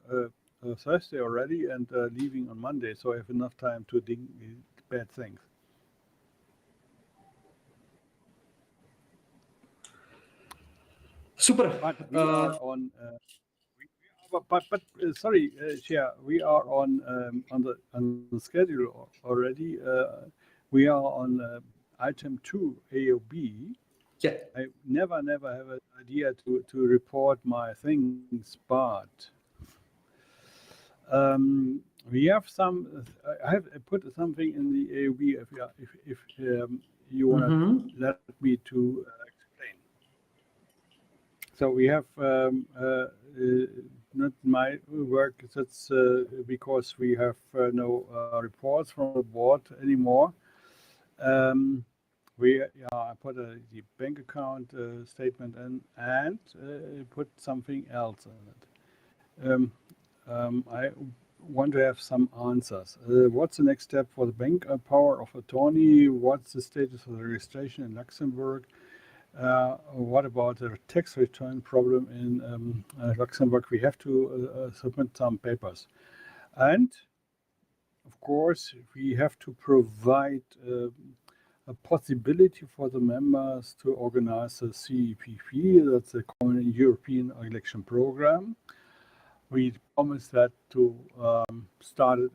Thursday already, and leaving on Monday, so I have enough time to dig bad things. Super. But we are on. Sorry, Chair, we are on the schedule already. We are on item 2 AOB. Yeah. I never have an idea to report my things, but we have some. I have put something in the AOB. If you want to let me to explain. So we have not my work. That's because we have no reports from the board anymore. I put the bank account statement in and put something else in it. I want to have some answers. What's the next step for the bank power of attorney? What's the status of the registration in Luxembourg? What about the tax return problem in Luxembourg? We have to submit some papers. And of course, we have to provide a possibility for the members to organize a CEPP, that's the Common European Election Program. We promised that to start it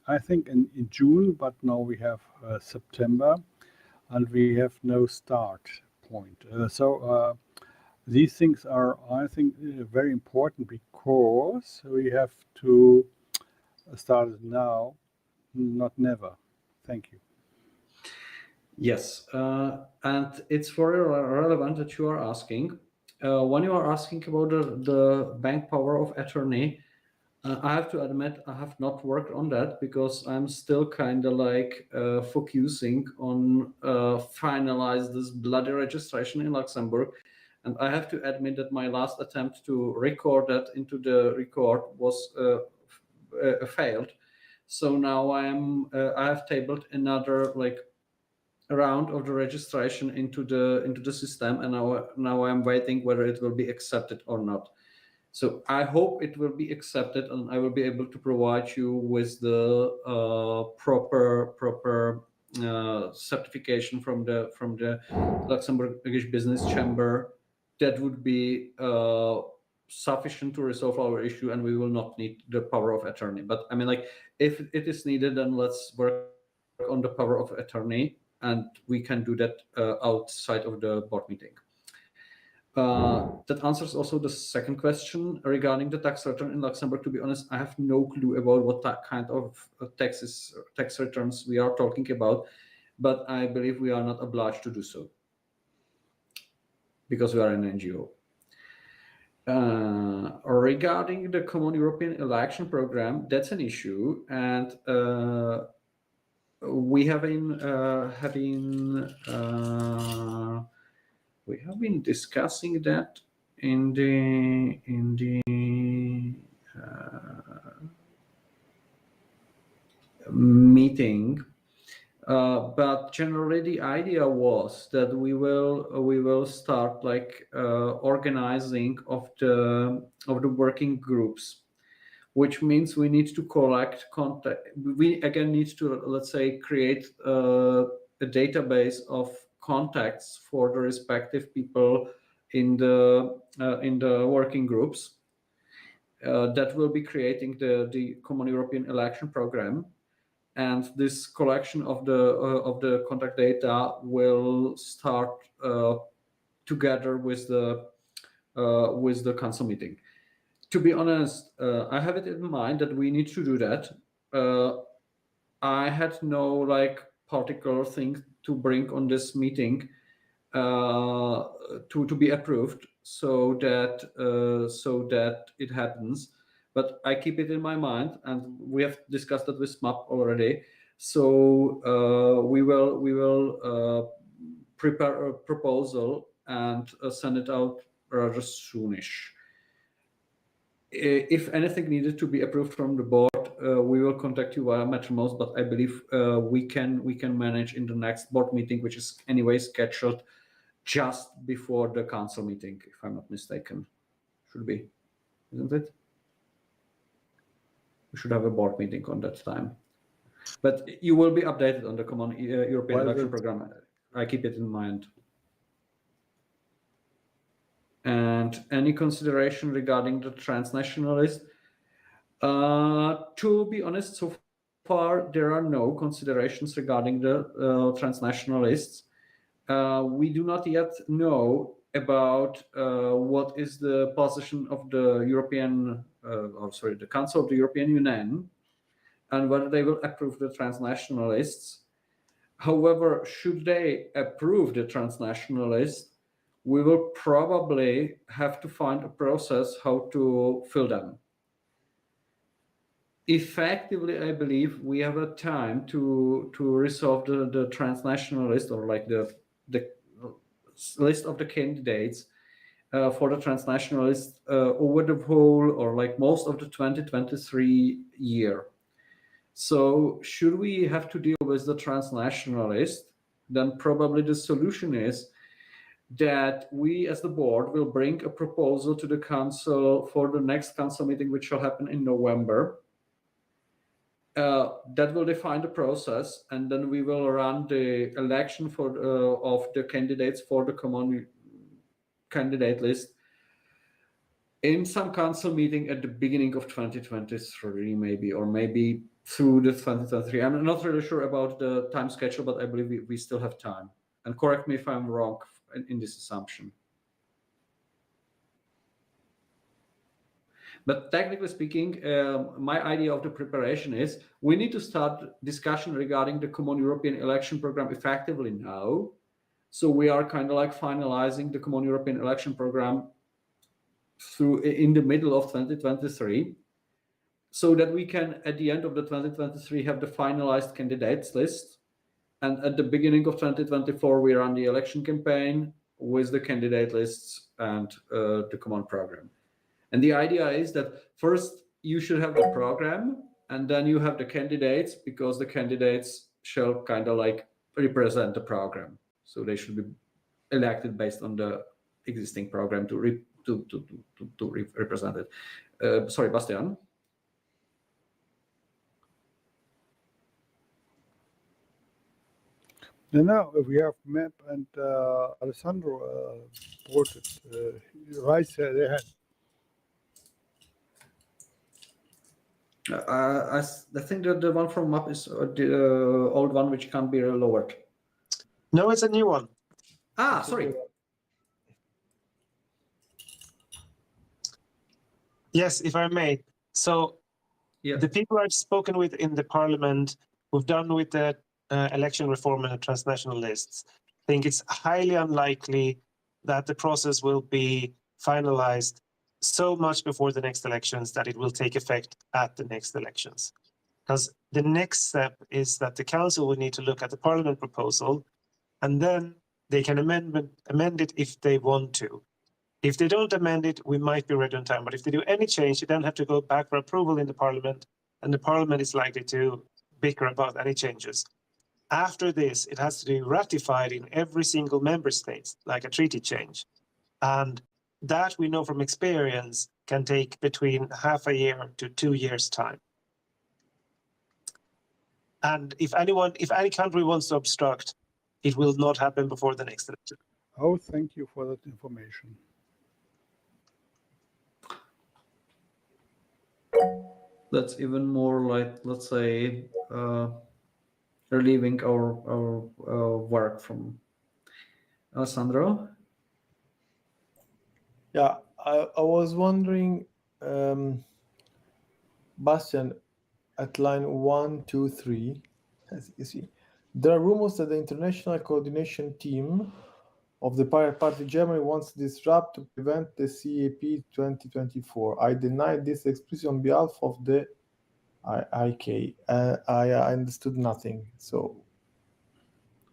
I think in June, but now we have September, and we have no start point. These things are, I think, very important because we have to start it now, not never. Thank you. Yes, and it's very relevant that you are asking. When you are asking about the bank power of attorney, I have to admit I have not worked on that because I'm still kind of like focusing on finalize this bloody registration in Luxembourg. And I have to admit that my last attempt to record that into the record was failed. So now I have tabled another like round of the registration into the system, and now I'm waiting whether it will be accepted or not. So I hope it will be accepted, and I will be able to provide you with the proper certification from the Luxembourgish Business Chamber that would be sufficient to resolve our issue, and we will not need the power of attorney. But I mean, like, if it is needed, then let's work on the power of attorney, and we can do that outside of the board meeting. That answers also the second question regarding the tax return in Luxembourg. To be honest, I have no clue about what that kind of tax returns we are talking about, but I believe we are not obliged to do so because we are an NGO. Regarding the Common European Election Program, that's an issue, and we have been discussing that in the meeting, but generally the idea was that we will start like organizing of the working groups, which means we need to collect contact. We again need to, let's say, create a database of contacts for the respective people in the working groups that will be creating the Common European Election Program, and this collection of the contact data will start together with the council meeting. To be honest, I have it in mind that we need to do that. I had no like particular thing to bring on this meeting to be approved, so that it happens. But I keep it in my mind, and we have discussed it with MAP already. So we will prepare a proposal and send it out rather soonish. If anything needed to be approved from the board, we will contact you via Mattermost, but I believe we can manage in the next board meeting, which is anyway scheduled just before the council meeting, if I'm not mistaken. Should be, isn't it? We should have a board meeting on that time. But you will be updated on the Common European Election Program. I keep it in mind. And any consideration regarding the transnationalist? To be honest, so far there are no considerations regarding the transnationalists. We do not yet know about what is the position of the the Council of the European Union, and whether they will approve the transnationalists. However, should they approve the transnationalists, we will probably have to find a process how to fill them. Effectively, I believe we have a time to resolve the transnational list, or like the list of the candidates for the transnational list over the whole, or like most of the 2023 year. So should we have to deal with the transnational list, then probably the solution is that we as the board will bring a proposal to the council for the next council meeting, which shall happen in November. That will define the process, and then we will run the election for of the candidates for the common candidate list in some council meeting at the beginning of 2023, maybe, or maybe through the 2023. I'm not really sure about the time schedule, but I believe we still have time. And correct me if I'm wrong in this assumption. But technically speaking, my idea of the preparation is we need to start discussion regarding the Common European Election Program effectively now. So we are kind of like finalizing the Common European Election Program in the middle of 2023, so that we can, at the end of the 2023, have the finalized candidates list. And at the beginning of 2024, we run the election campaign with the candidate lists and the common program. And the idea is that first you should have the program, and then you have the candidates, because the candidates shall kind of like represent the program. So they should be elected based on the existing program to represent it. Sorry, Bastian. Now we have Map and Alessandro voted. Raise their hand. I think that the one from MAP is the old one, which can be lowered. No, it's a new one. Ah, sorry. Yes, if I may. So Yeah. the people I've spoken with in the parliament who've done with the election reform and the transnational lists think it's highly unlikely that the process will be finalized so much before the next elections that it will take effect at the next elections. Because the next step is that the council will need to look at the parliament proposal, and then they can amend it if they want to. If they don't amend it, we might be ready on time. But if they do any change, you then have to go back for approval in the parliament, and the parliament is likely to bicker about any changes. After this, it has to be ratified in every single member state, like a treaty change. And that we know from experience can take between half a year to 2 years' time. And if any country wants to obstruct, it will not happen before the next election. Oh, thank you for that information. That's even more like, let's say, relieving our work from Alessandro. Yeah, I was wondering, Bastian, at line 1, 2, 3, as you see, there are rumors that the international coordination team of the Pirate Party Germany wants to disrupt to prevent the CAP 2024. I denied this explicitly on behalf of the IK. I understood nothing. So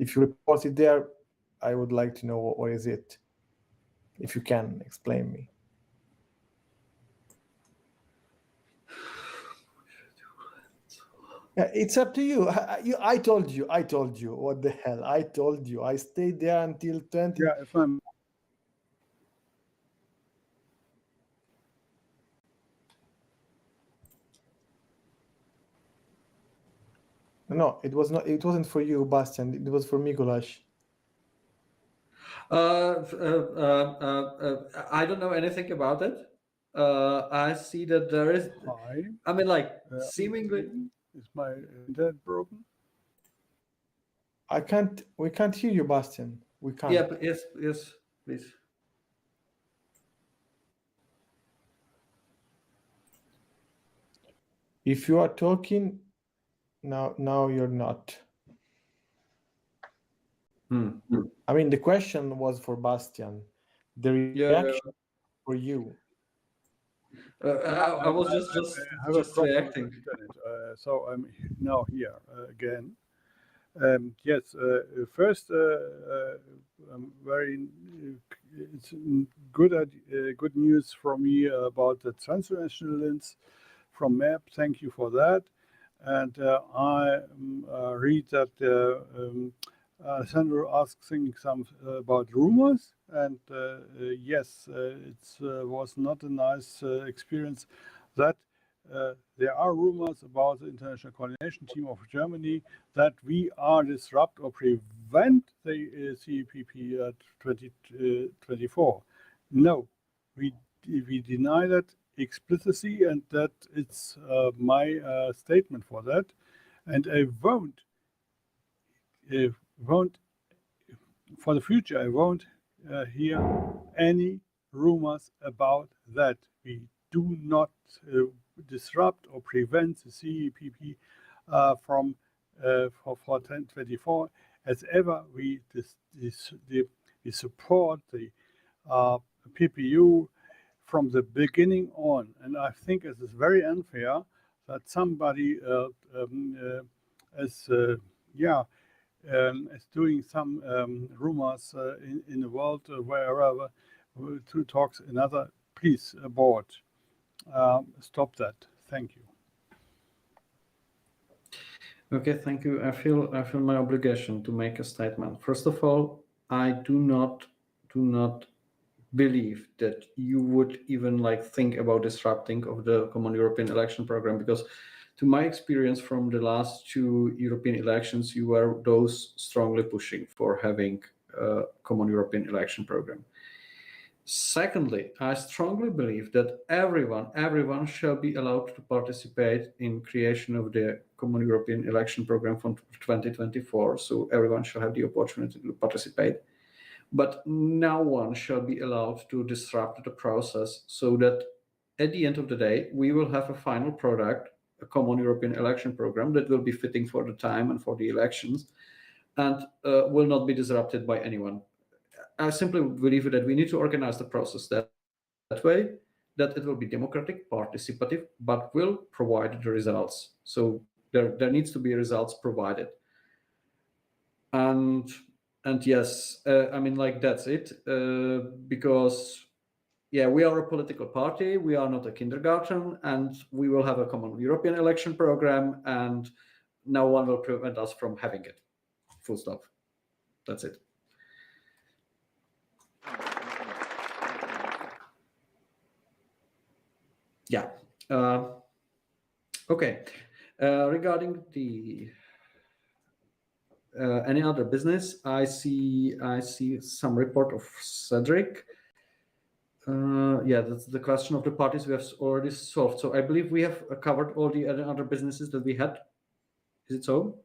if you report it there, I would like to know what is it, if you can explain me. Yeah, it's up to you. I told you. What the hell? I told you. I stayed there until 20. Yeah, if I'm No, it was not. It wasn't for you, Bastian. It was for Mikuláš. I don't know anything about it. I see that there is. high. I mean, like seemingly. Is my internet broken? We can't hear you, Bastian. We can't. Yeah. Yes. Please. If you are talking, now you're not. I mean, the question was for Bastian. The Yeah, reaction for you. I was I have a just problem with reacting. the internet, so I'm now here again. Yes, first, very it's good news for me about the transnational links from MAP. Thank you for that. And I read that Sandro asking some about rumors, and yes, it was not a nice experience that there are rumors about the international coordination team of Germany that we are disrupt or prevent the CPP 2024. No, we deny that explicitly, and that it's my statement for that, and I won't for the future. I won't hear any rumors about that. We do not disrupt or prevent the CEPP from for 1024. As ever, we support the PPEU from the beginning on, and I think it is very unfair that somebody is doing some rumors in the world wherever to talks another. Please, board, stop that. Thank you. Okay, thank you. I feel my obligation to make a statement. First of all, I do not believe that you would even like think about disrupting of the common European election program, because to my experience from the last 2 European elections, you were those strongly pushing for having a common European election program. Secondly, I strongly believe that everyone shall be allowed to participate in creation of the common European election program from 2024. So everyone shall have the opportunity to participate. But no one shall be allowed to disrupt the process, so that at the end of the day, we will have a final product, a common European election program that will be fitting for the time and for the elections, and will not be disrupted by anyone. I simply believe that we need to organize the process that way, that it will be democratic, participative, but will provide the results. So there needs to be results provided. And yes, I mean, like, that's it, because yeah, we are a political party, we are not a kindergarten, and we will have a common European election program, and no one will prevent us from having it. Full stop. That's it. Yeah. Okay. Regarding the any other business, I see some report of Cedric. Yeah, that's the question of the parties we have already solved. So I believe we have covered all the other businesses that we had. Is it so?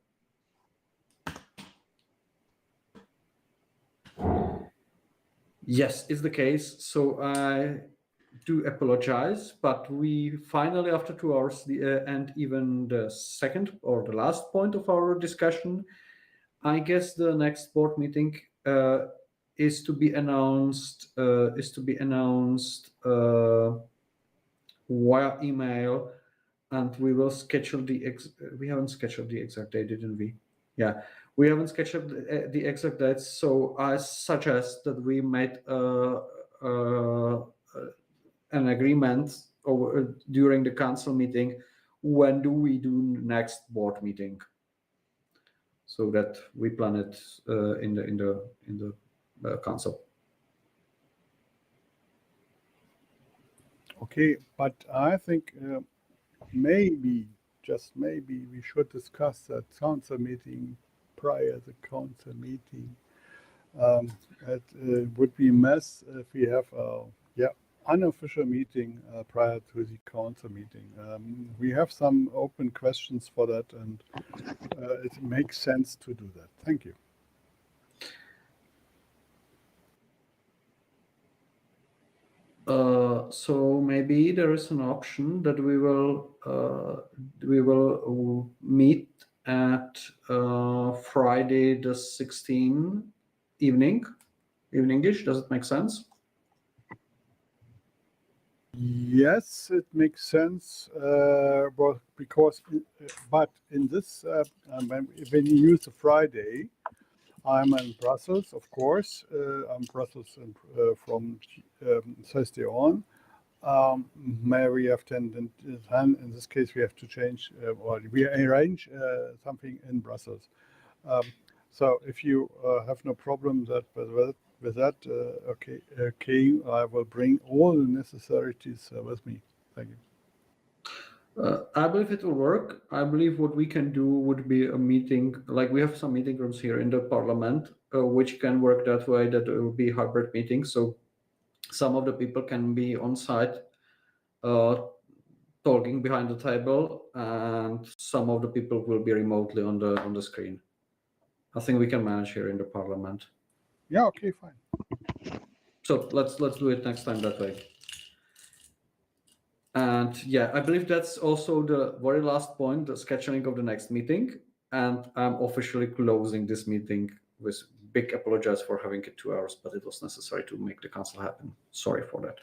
Yes, it's the case. So I do apologize, but we finally, after 2 hours, and even the second or the last point of our discussion, I guess the next board meeting is to be announced via email, and we will schedule we haven't scheduled the exact date, didn't we? Yeah, we haven't scheduled the exact dates, so I suggest that we made an agreement during the council meeting. When do we do next board meeting? So that we plan it in the council. Okay, but I think maybe, just maybe, we should discuss that council meeting prior to the council meeting. It would be a mess if we have a unofficial meeting prior to the council meeting. We have some open questions for that, and it makes sense to do that. Thank you. So maybe there is an option that we will meet at Friday the 16th eveningish. Does it make sense? Yes, it makes sense. Well, because, but in this, when you use a Friday, I'm in Brussels, of course. I'm Brussels from Thursday on. Maybe we have to, in this case, we have to change or we arrange something in Brussels. So if you have no problem with that, okay, I will bring all the necessities with me. Thank you. I believe it will work. I believe what we can do would be a meeting, like we have some meeting rooms here in the parliament, which can work that way, that it will be hybrid meetings. So some of the people can be on site talking behind the table, and some of the people will be remotely on the screen. I think we can manage here in the parliament. Yeah, okay, fine. So let's do it next time that way. And yeah, I believe that's also the very last point, the scheduling of the next meeting. And I'm officially closing this meeting with big apologies for having it 2 hours, but it was necessary to make the council happen. Sorry for that.